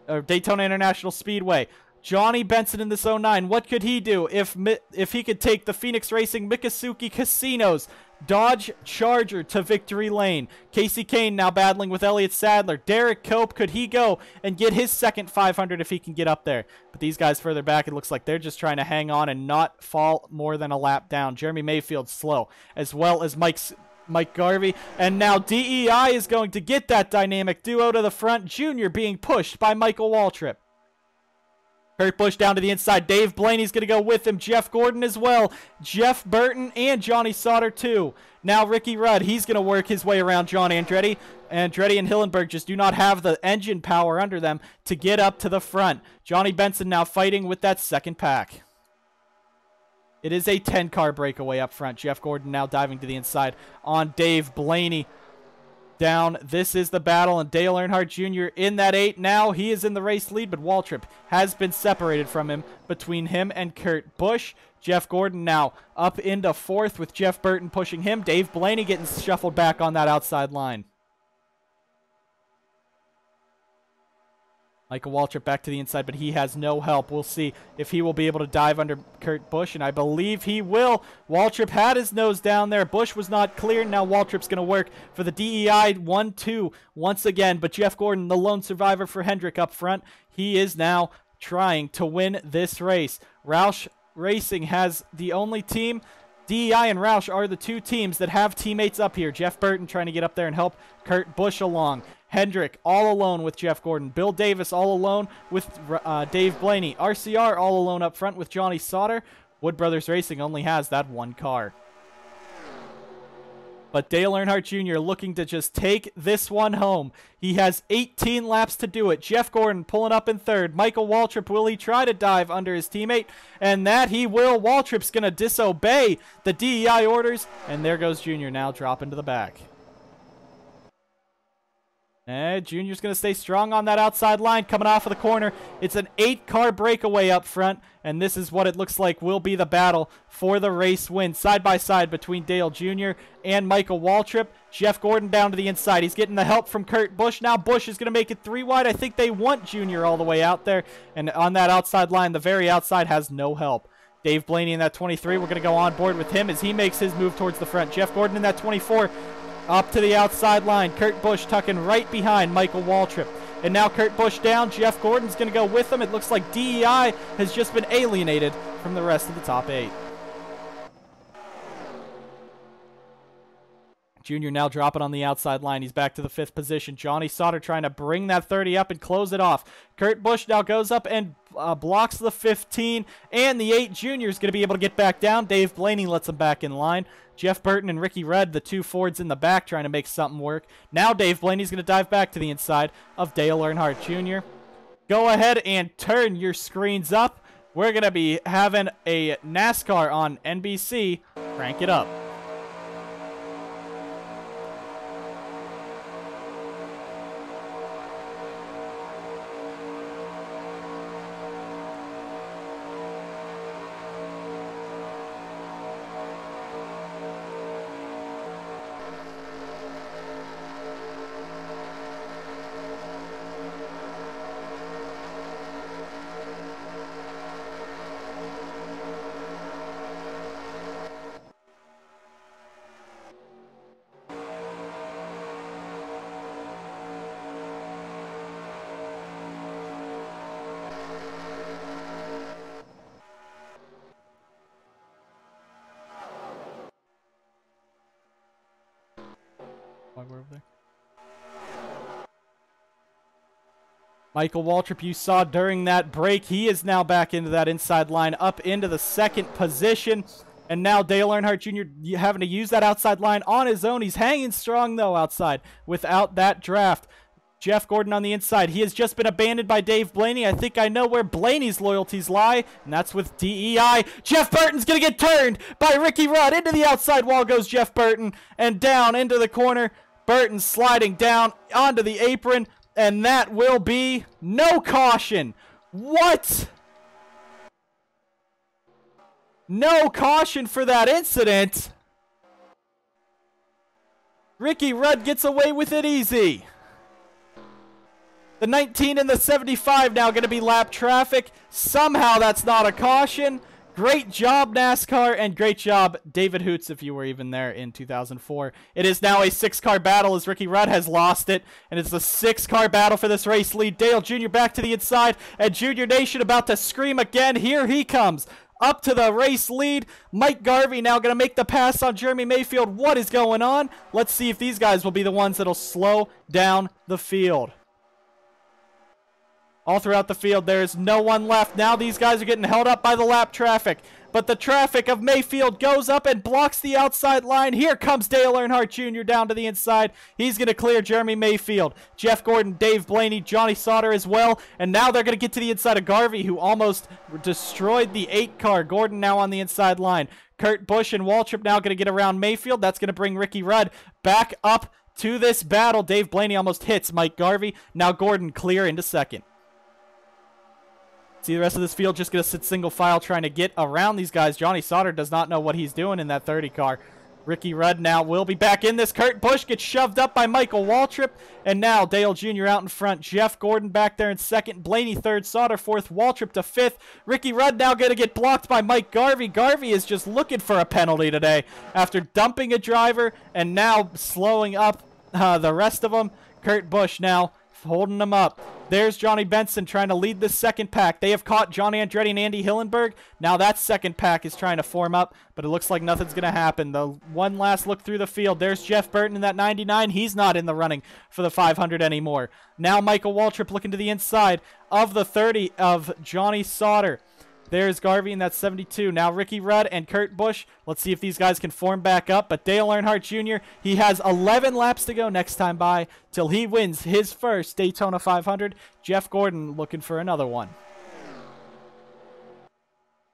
or Daytona International Speedway. Johnny Benson in this 09, what could he do if he could take the Phoenix Racing Miccosukee Casinos Dodge Charger to victory lane? Casey Kane now battling with Elliott Sadler. Derek Cope, could he go and get his second 500 if he can get up there? But these guys further back, it looks like they're just trying to hang on and not fall more than a lap down. Jeremy Mayfield slow, as well as Mike Garvey. And now DEI is going to get that dynamic duo to the front. Junior being pushed by Michael Waltrip. Kurt Busch down to the inside. Dave Blaney's going to go with him. Jeff Gordon as well. Jeff Burton and Johnny Sauter too. Now Ricky Rudd, he's going to work his way around John Andretti. Andretti and Hillenberg just do not have the engine power under them to get up to the front. Johnny Benson now fighting with that second pack. It is a 10-car breakaway up front. Jeff Gordon now diving to the inside on Dave Blaney. Down, this is the battle, and Dale Earnhardt Jr. in that 8 now. He is in the race lead, but Waltrip has been separated from him between him and Kurt Busch. Jeff Gordon now up into 4th with Jeff Burton pushing him. Dave Blaney getting shuffled back on that outside line. Michael Waltrip back to the inside, but he has no help. We'll see if he will be able to dive under Kurt Busch, and I believe he will. Waltrip had his nose down there. Busch was not clear. Now Waltrip's going to work for the DEI 1-2 once again, but Jeff Gordon, the lone survivor for Hendrick up front, he is now trying to win this race. Roush Racing has the only team. DEI and Roush are the 2 teams that have teammates up here. Jeff Burton trying to get up there and help Kurt Busch along. Hendrick all alone with Jeff Gordon. Bill Davis all alone with Dave Blaney. RCR all alone up front with Johnny Sauter. Wood Brothers Racing only has that 1 car. But Dale Earnhardt Jr. looking to just take this one home. He has 18 laps to do it. Jeff Gordon pulling up in 3rd. Michael Waltrip, will he try to dive under his teammate? And that he will. Waltrip's going to disobey the DEI orders. And there goes Junior now dropping to the back. Junior's going to stay strong on that outside line coming off of the corner. It's an 8-car breakaway up front, and this is what it looks like will be the battle for the race win. Side by side between Dale Jr. and Michael Waltrip. Jeff Gordon down to the inside. He's getting the help from Kurt Busch. Now Busch is going to make it 3 wide. I think they want Jr. all the way out there, and on that outside line, the very outside has no help. Dave Blaney in that 23, we're going to go on board with him as he makes his move towards the front. Jeff Gordon in that 24. Up to the outside line. Kurt Busch tucking right behind Michael Waltrip. And now Kurt Busch down. Jeff Gordon's going to go with him. It looks like DEI has just been alienated from the rest of the top 8. Junior now dropping on the outside line. He's back to the 5th position. Johnny Sauter trying to bring that 30 up and close it off. Kurt Busch now goes up and blocks the 15. And the 8 Junior is going to be able to get back down. Dave Blaney lets him back in line. Jeff Burton and Ricky Rudd, the 2 Fords in the back, trying to make something work. Now Dave Blaney's going to dive back to the inside of Dale Earnhardt Jr. Go ahead and turn your screens up. We're going to be having a NASCAR on NBC. Crank it up. Michael Waltrip, you saw during that break, he is now back into that inside line, up into the 2nd position. And now Dale Earnhardt Jr. having to use that outside line on his own. He's hanging strong, though, outside without that draft. Jeff Gordon on the inside. He has just been abandoned by Dave Blaney. I think I know where Blaney's loyalties lie, and that's with DEI. Jeff Burton's going to get turned by Ricky Rudd. Into the outside wall goes Jeff Burton, and down into the corner. Burton sliding down onto the apron. And that will be no caution. What? No caution for that incident. Ricky Rudd gets away with it easy. The 19 and the 75 now going to be lap traffic. Somehow that's not a caution. Great job, NASCAR, and great job, David Hoots, if you were even there in 2004. It is now a 6-car battle as Ricky Rudd has lost it, and it's a 6-car battle for this race lead. Dale Jr. back to the inside, and Junior Nation about to scream again. Here he comes, up to the race lead. Mike Garvey now going to make the pass on Jeremy Mayfield. What is going on? Let's see if these guys will be the ones that'll slow down the field. All throughout the field, there's no one left. Now these guys are getting held up by the lap traffic. But the traffic of Mayfield goes up and blocks the outside line. Here comes Dale Earnhardt Jr. down to the inside. He's going to clear Jeremy Mayfield. Jeff Gordon, Dave Blaney, Johnny Sauter as well. And now they're going to get to the inside of Garvey, who almost destroyed the 8-car. Gordon now on the inside line. Kurt Busch and Waltrip now going to get around Mayfield. That's going to bring Ricky Rudd back up to this battle. Dave Blaney almost hits Mike Garvey. Now Gordon clear into 2nd. See the rest of this field just going to sit single file trying to get around these guys. Johnny Sauter does not know what he's doing in that 30 car. Ricky Rudd now will be back in this. Kurt Busch gets shoved up by Michael Waltrip. And now Dale Jr. out in front. Jeff Gordon back there in 2nd. Blaney 3rd. Sauter 4th. Waltrip to 5th. Ricky Rudd now going to get blocked by Mike Garvey. Garvey is just looking for a penalty today after dumping a driver and now slowing up the rest of them. Kurt Busch now holding them up. There's Johnny Benson trying to lead the 2nd pack. They have caught John Andretti and Andy Hillenberg. Now that 2nd pack is trying to form up, but it looks like nothing's going to happen. The one last look through the field. There's Jeff Burton in that 99. He's not in the running for the 500 anymore. Now Michael Waltrip looking to the inside of the 30 of Johnny Sauter. There's Garvey in that 72. Now Ricky Rudd and Kurt Busch. Let's see if these guys can form back up. But Dale Earnhardt Jr., he has 11 laps to go next time by till he wins his first Daytona 500. Jeff Gordon looking for another one.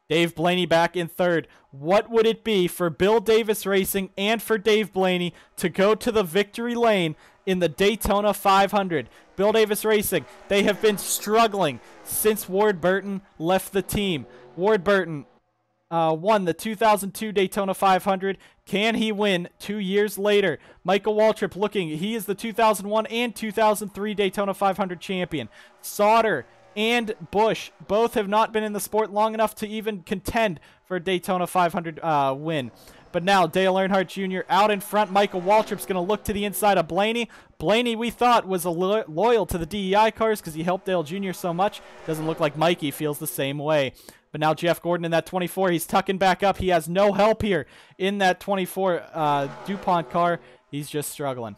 Dave Blaney back in 3rd. What would it be for Bill Davis Racing and for Dave Blaney to go to the victory lane in the Daytona 500. Bill Davis Racing, they have been struggling since Ward Burton left the team. Ward Burton won the 2002 Daytona 500. Can he win 2 years later? Michael Waltrip looking. He is the 2001 and 2003 Daytona 500 champion. Sauter and Busch both have not been in the sport long enough to even contend for a Daytona 500 win. But now Dale Earnhardt Jr. out in front. Michael Waltrip's going to look to the inside of Blaney. Blaney, we thought, was loyal to the DEI cars because he helped Dale Jr. so much. Doesn't look like Mikey feels the same way. But now Jeff Gordon in that 24. He's tucking back up. He has no help here in that 24 DuPont car. He's just struggling.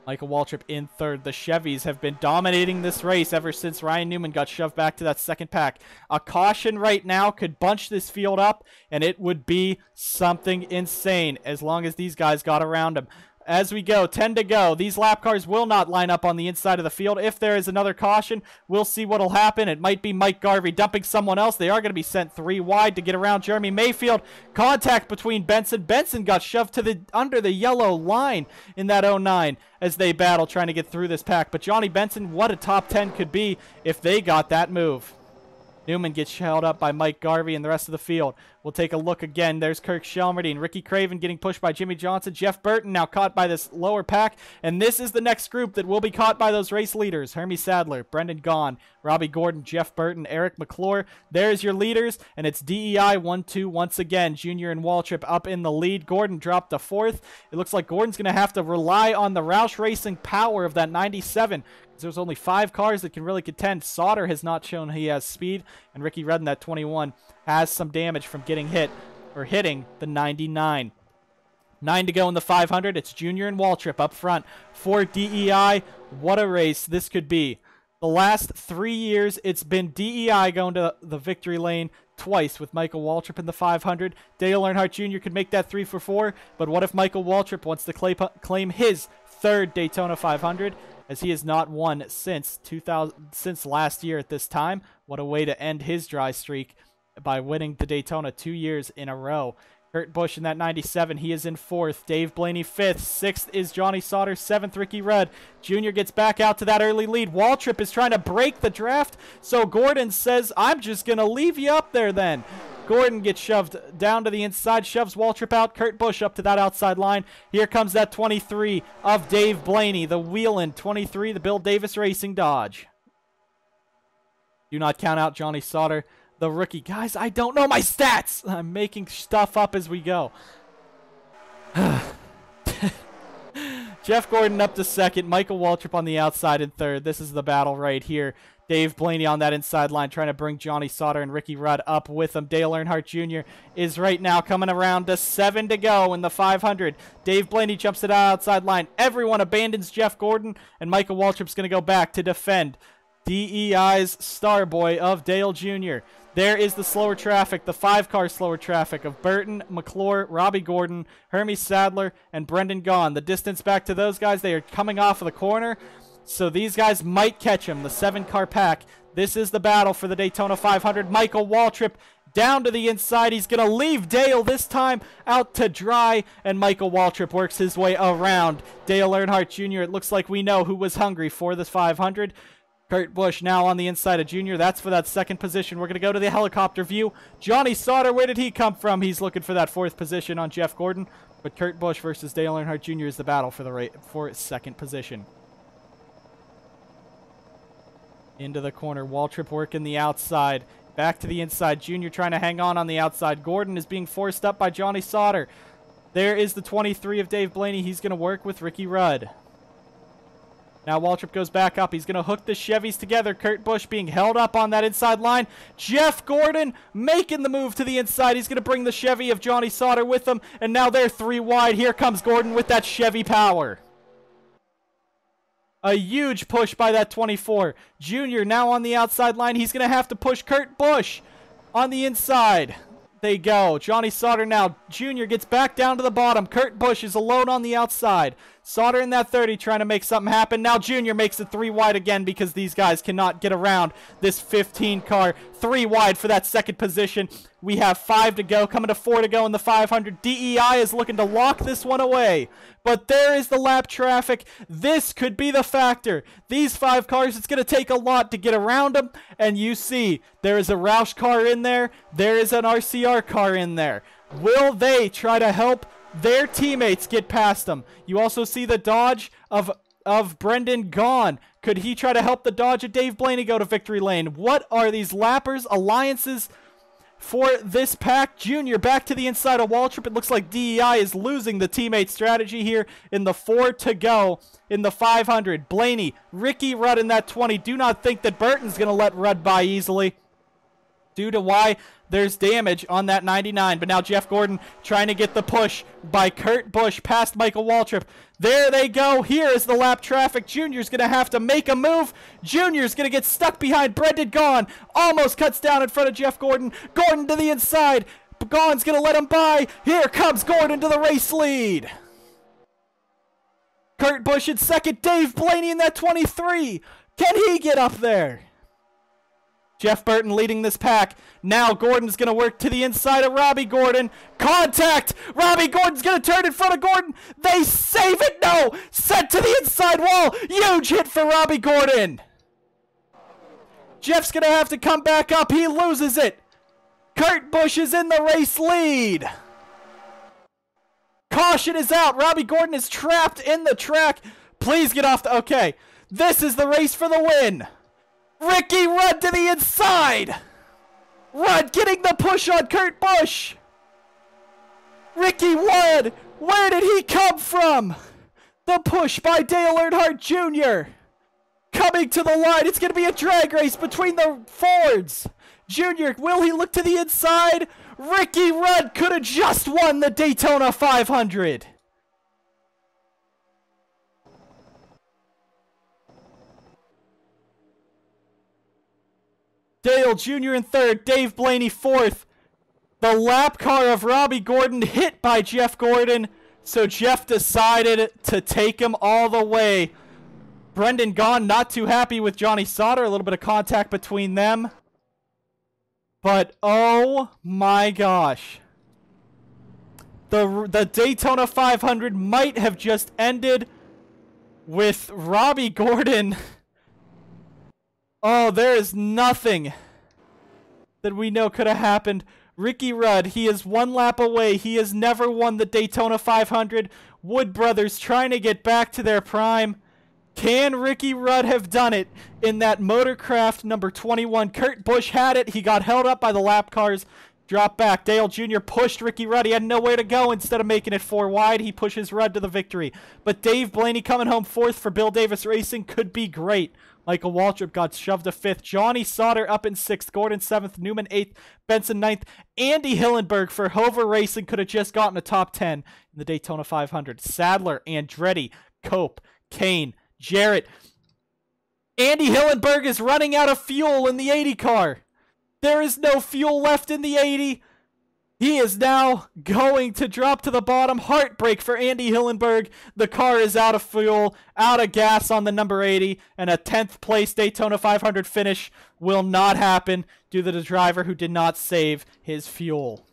Michael Waltrip in third. The Chevys have been dominating this race ever since Ryan Newman got shoved back to that second pack. A caution right now could bunch this field up, and it would be something insane as long as these guys got around him. As we go, 10 to go. These lap cars will not line up on the inside of the field. If there is another caution, we'll see what'll happen. It might be Mike Garvey dumping someone else. They are going to be sent 3 wide to get around Jeremy Mayfield. Contact between Benson. Benson got shoved to the under the yellow line in that 09 as they battle trying to get through this pack. But Johnny Benson, what a top 10 could be if they got that move. Newman gets held up by Mike Garvey and the rest of the field. We'll take a look again. There's Kirk Shelmerdine. Ricky Craven getting pushed by Jimmy Johnson. Jeff Burton now caught by this lower pack. And this is the next group that will be caught by those race leaders. Hermie Sadler, Brendan Gaughan, Robbie Gordon, Jeff Burton, Eric McClure. There's your leaders. And it's DEI 1-2 once again. Junior and Waltrip up in the lead. Gordon dropped to 4th. It looks like Gordon's going to have to rely on the Roush Racing power of that 97. There's only 5 cars that can really contend. Sauter has not shown he has speed, and Ricky Rudd in that 21 has some damage from getting hit or hitting the 99. 9 to go in the 500. It's Junior and Waltrip up front for DEI. What a race this could be. The last 3 years, it's been DEI going to the victory lane twice with Michael Waltrip in the 500. Dale Earnhardt Jr. could make that 3 for 4, but what if Michael Waltrip wants to claim his 3rd Daytona 500? As he has not won since last year at this time. What a way to end his dry streak by winning the Daytona 2 years in a row. Kurt Busch in that 97, he is in 4th. Dave Blaney 5th. 6th is Johnny Sauter. 7th, Ricky Rudd. Junior gets back out to that early lead. Waltrip is trying to break the draft, so Gordon says, I'm just going to leave you up there then. Gordon gets shoved down to the inside, shoves Waltrip out. Kurt Busch up to that outside line. Here comes that 23 of Dave Blaney, the Wheelin' 23, the Bill Davis Racing Dodge. Do not count out Johnny Sauter, the rookie. Guys, I don't know my stats. I'm making stuff up as we go. Jeff Gordon up to 2nd. Michael Waltrip on the outside in 3rd. This is the battle right here. Dave Blaney on that inside line trying to bring Johnny Sauter and Ricky Rudd up with him. Dale Earnhardt Jr. is right now coming around to 7 to go in the 500. Dave Blaney jumps to that outside line. Everyone abandons Jeff Gordon, and Michael Waltrip's going to go back to defend DEI's star boy of Dale Jr. There is the slower traffic, the 5-car slower traffic of Burton, McClure, Robbie Gordon, Hermie Sadler, and Brendan Gaughan. The distance back to those guys, they are coming off of the corner. So these guys might catch him, the 7-car pack. This is the battle for the Daytona 500. Michael Waltrip down to the inside. He's going to leave Dale this time out to dry, and Michael Waltrip works his way around Dale Earnhardt Jr. It looks like we know who was hungry for this 500. Kurt Busch now on the inside of Junior. That's for that 2nd position. We're going to go to the helicopter view. Johnny Sauter, where did he come from? He's looking for that 4th position on Jeff Gordon. But Kurt Busch versus Dale Earnhardt Jr. is the battle for the 2nd position. Into the corner. Waltrip working the outside. Back to the inside. Junior trying to hang on the outside. Gordon is being forced up by Johnny Sauter. There is the 23 of Dave Blaney. He's going to work with Ricky Rudd. Now Waltrip goes back up. He's going to hook the Chevys together. Kurt Busch being held up on that inside line. Jeff Gordon making the move to the inside. He's going to bring the Chevy of Johnny Sauter with him. And now they're 3 wide. Here comes Gordon with that Chevy power. A huge push by that 24. Junior now on the outside line. He's going to have to push Kurt Busch on the inside. They go. Johnny Sauter now. Junior gets back down to the bottom. Kurt Busch is alone on the outside. Sauter in that 30 trying to make something happen. Now Junior makes it 3 wide again because these guys cannot get around this 15-car 3 wide for that second position. We have 5 to go, coming to 4 to go in the 500. DEI is looking to lock this one away. But there is the lap traffic. This could be the factor. These 5 cars, it's going to take a lot to get around them. And you see, there is a Roush car in there. There is an RCR car in there. Will they try to help their teammates get past them? You also see the dodge of Brendan Gaughan. Could he try to help the dodge of Dave Blaney go to victory lane? What are these lappers, alliances for this pack? Junior back to the inside of Waltrip. It looks like DEI is losing the teammate strategy here in the 4 to go in the 500. Blaney, Ricky Rudd in that 20. Do not think that Burton's going to let Rudd by easily due to why there's damage on that 99. But now Jeff Gordon trying to get the push by Kurt Busch past Michael Waltrip. There they go. Here is the lap traffic. Junior's going to have to make a move. Junior's going to get stuck behind Brendan Gaughan. Almost cuts down in front of Jeff Gordon. Gordon to the inside. Gaughan's going to let him by. Here comes Gordon to the race lead. Kurt Busch in second. Dave Blaney in that 23. Can he get up there? Jeff Burton leading this pack. Now Gordon's going to work to the inside of Robbie Gordon. Contact! Robbie Gordon's going to turn in front of Gordon. They save it! No! Set to the inside wall. Huge hit for Robbie Gordon. Jeff's going to have to come back up. He loses it. Kurt Busch is in the race lead. Caution is out. Robbie Gordon is trapped in the track. Please get off the... Okay. This is the race for the win. Ricky Rudd to the inside. Rudd getting the push on Kurt Busch. Ricky Rudd, where did he come from? The push by Dale Earnhardt Jr. Coming to the line. It's going to be a drag race between the Fords. Junior, will he look to the inside? Ricky Rudd could have just won the Daytona 500. Dale Jr. in third, Dave Blaney fourth. The lap car of Robbie Gordon hit by Jeff Gordon, so Jeff decided to take him all the way. Brendan Gaughan not too happy with Johnny Sauter, a little bit of contact between them. But oh my gosh. The Daytona 500 might have just ended with Robbie Gordon. Oh, there is nothing that we know could have happened. Ricky Rudd, he is 1 lap away. He has never won the Daytona 500. Wood Brothers trying to get back to their prime. Can Ricky Rudd have done it in that Motorcraft number 21? Kurt Busch had it. He got held up by the lap cars. Drop back. Dale Jr. pushed Ricky Rudd. He had nowhere to go. Instead of making it 4 wide, he pushes Rudd to the victory. But Dave Blaney coming home 4th for Bill Davis Racing could be great. Michael Waltrip got shoved to 5th. Johnny Sauter up in 6th. Gordon 7th. Newman 8th. Benson 9th. Andy Hillenberg for Hover Racing could have just gotten a top 10 in the Daytona 500. Sadler, Andretti, Cope, Kane, Jarrett. Andy Hillenberg is running out of fuel in the 80 car. There is no fuel left in the 80. He is now going to drop to the bottom. Heartbreak for Andy Hillenberg. The car is out of fuel, out of gas on the number 80, and a 10th place Daytona 500 finish will not happen due to the driver who did not save his fuel.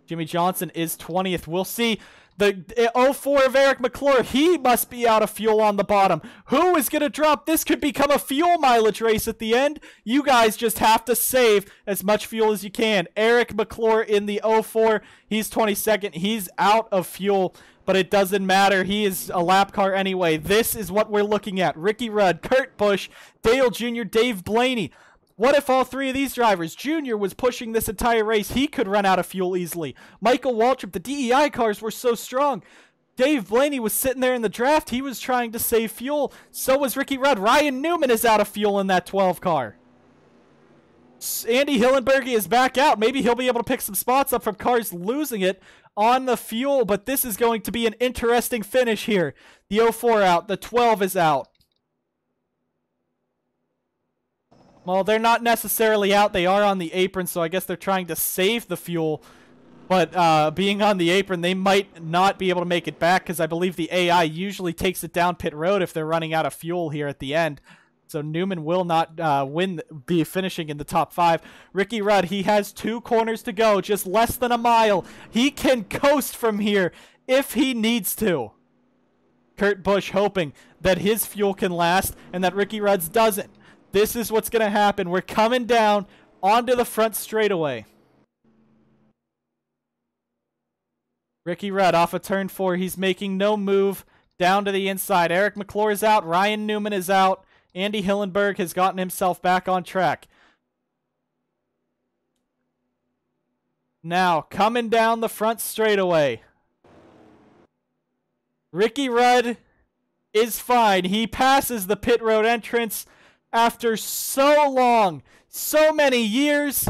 Jimmy Johnson is 20th. We'll see. The 04 of Eric McClure, he must be out of fuel on the bottom. Who is going to drop? This could become a fuel mileage race at the end. You guys just have to save as much fuel as you can. Eric McClure in the 04, he's 22nd. He's out of fuel, but it doesn't matter. He is a lap car anyway. This is what we're looking at. Ricky Rudd, Kurt Busch, Dale Jr., Dave Blaney. What if all 3 of these drivers, Junior was pushing this entire race, he could run out of fuel easily. Michael Waltrip, the DEI cars were so strong. Dave Blaney was sitting there in the draft. He was trying to save fuel. So was Ricky Rudd. Ryan Newman is out of fuel in that 12 car. Andy Hillenberg is back out. Maybe he'll be able to pick some spots up from cars losing it on the fuel. But this is going to be an interesting finish here. The 04 out. The 12 is out. Well, they're not necessarily out. They are on the apron, so I guess they're trying to save the fuel. But being on the apron, they might not be able to make it back because I believe the AI usually takes it down pit road if they're running out of fuel here at the end. So Newman will not be finishing in the top 5. Ricky Rudd, he has 2 corners to go, just less than a mile. He can coast from here if he needs to. Kurt Busch hoping that his fuel can last and that Ricky Rudd's doesn't. This is what's going to happen. We're coming down onto the front straightaway. Ricky Rudd off of turn 4. He's making no move down to the inside. Eric McClure is out. Ryan Newman is out. Andy Hillenberg has gotten himself back on track. Now, coming down the front straightaway. Ricky Rudd is fine. He passes the pit road entrance after so long, so many years.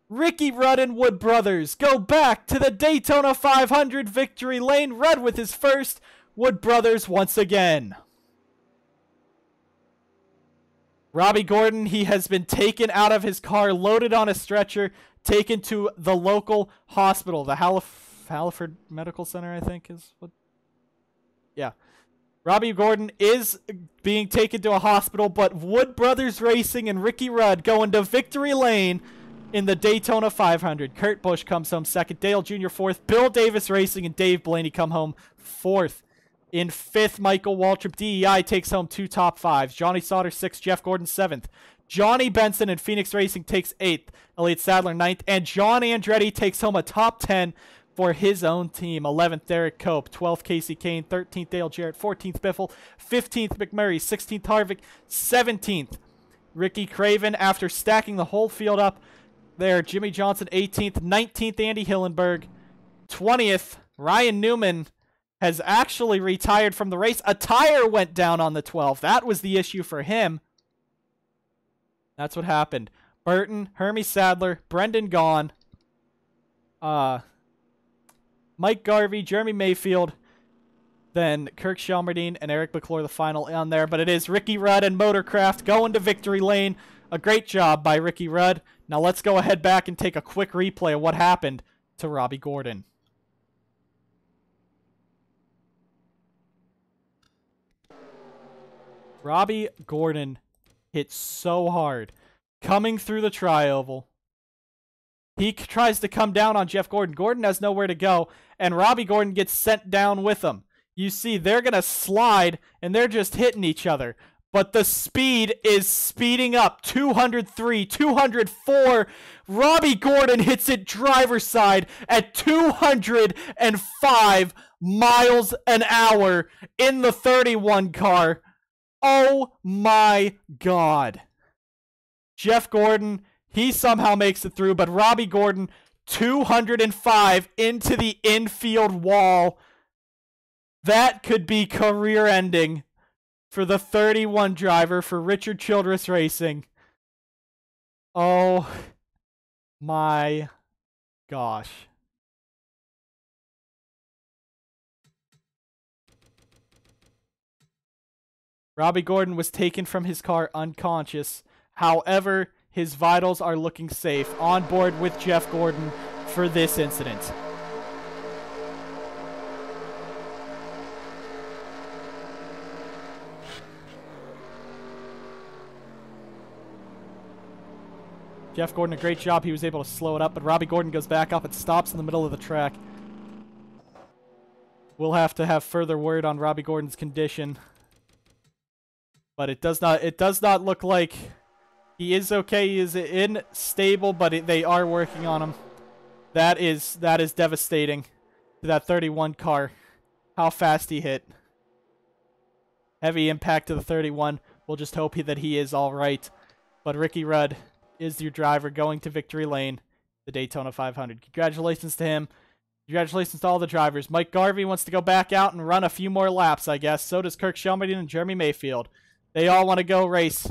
Ricky Rudd and Wood Brothers go back to the Daytona 500 victory lane. Rudd with his first, Wood Brothers once again. Robbie Gordon, he has been taken out of his car, loaded on a stretcher, taken to the local hospital. The Halliford Medical Center, I think is what. Yeah. Robbie Gordon is being taken to a hospital, but Wood Brothers Racing and Ricky Rudd going to victory lane in the Daytona 500. Kurt Busch comes home second. Dale Jr. fourth. Bill Davis Racing and Dave Blaney come home fourth. In fifth, Michael Waltrip DEI takes home 2 top 5s. Johnny Sauter 6th. Jeff Gordon 7th. Johnny Benson and Phoenix Racing takes 8th. Elliott Sadler 9th. And John Andretti takes home a top 10 for his own team. 11th, Derek Cope. 12th, Casey Kane. 13th, Dale Jarrett. 14th, Biffle. 15th, McMurray. 16th, Harvick. 17th, Ricky Craven. After stacking the whole field up there, Jimmy Johnson 18th. 19th, Andy Hillenberg. 20th, Ryan Newman has actually retired from the race. A tire went down on the 12th. That was the issue for him. That's what happened. Burton, Hermie Sadler, Brendan Gaughan, Mike Garvey, Jeremy Mayfield, then Kirk Shelmerdine and Eric McClure the final on there. But it is Ricky Rudd and Motorcraft going to victory lane. A great job by Ricky Rudd. Now let's go ahead back and take a quick replay of what happened to Robbie Gordon. Robbie Gordon hit so hard coming through the tri-oval. He tries to come down on Jeff Gordon. Gordon has nowhere to go, and Robbie Gordon gets sent down with him. You see, they're going to slide, and they're just hitting each other. But the speed is speeding up. 203, 204. Robbie Gordon hits it driver's side at 205 miles an hour in the 31 car. Oh my God. Jeff Gordon, he somehow makes it through, but Robbie Gordon, 205 into the infield wall. That could be career ending for the 31 driver for Richard Childress Racing. Oh my gosh. Robbie Gordon was taken from his car unconscious. However, his vitals are looking safe. On board with Jeff Gordon for this incident. Jeff Gordon, a great job. He was able to slow it up, but Robbie Gordon goes back up and stops in the middle of the track. We'll have to have further word on Robbie Gordon's condition. But it does not look like he is okay. He is unstable, but they are working on him. That is devastating to that 31 car. How fast he hit. Heavy impact to the 31. We'll just hope that he is all right. But Ricky Rudd is your driver going to victory lane, the Daytona 500. Congratulations to him. Congratulations to all the drivers. Mike Garvey wants to go back out and run a few more laps, I guess. So does Kirk Shelmerdine and Jeremy Mayfield. They all want to go race.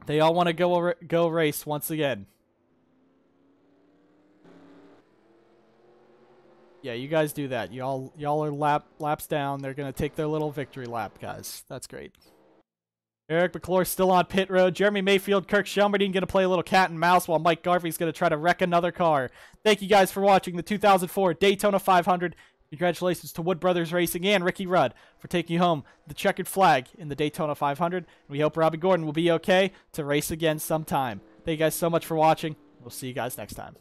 They all want to go race once again. Yeah, you guys do that. Y'all are laps down. They're gonna take their little victory lap, guys. That's great. Eric McClure still on pit road. Jeremy Mayfield, Kirk Shelmerdine gonna play a little cat and mouse while Mike Garvey's gonna try to wreck another car. Thank you guys for watching the 2004 Daytona 500 Congratulations to Wood Brothers Racing and Ricky Rudd for taking home the checkered flag in the Daytona 500. We hope Robbie Gordon will be okay to race again sometime. Thank you guys so much for watching. We'll see you guys next time.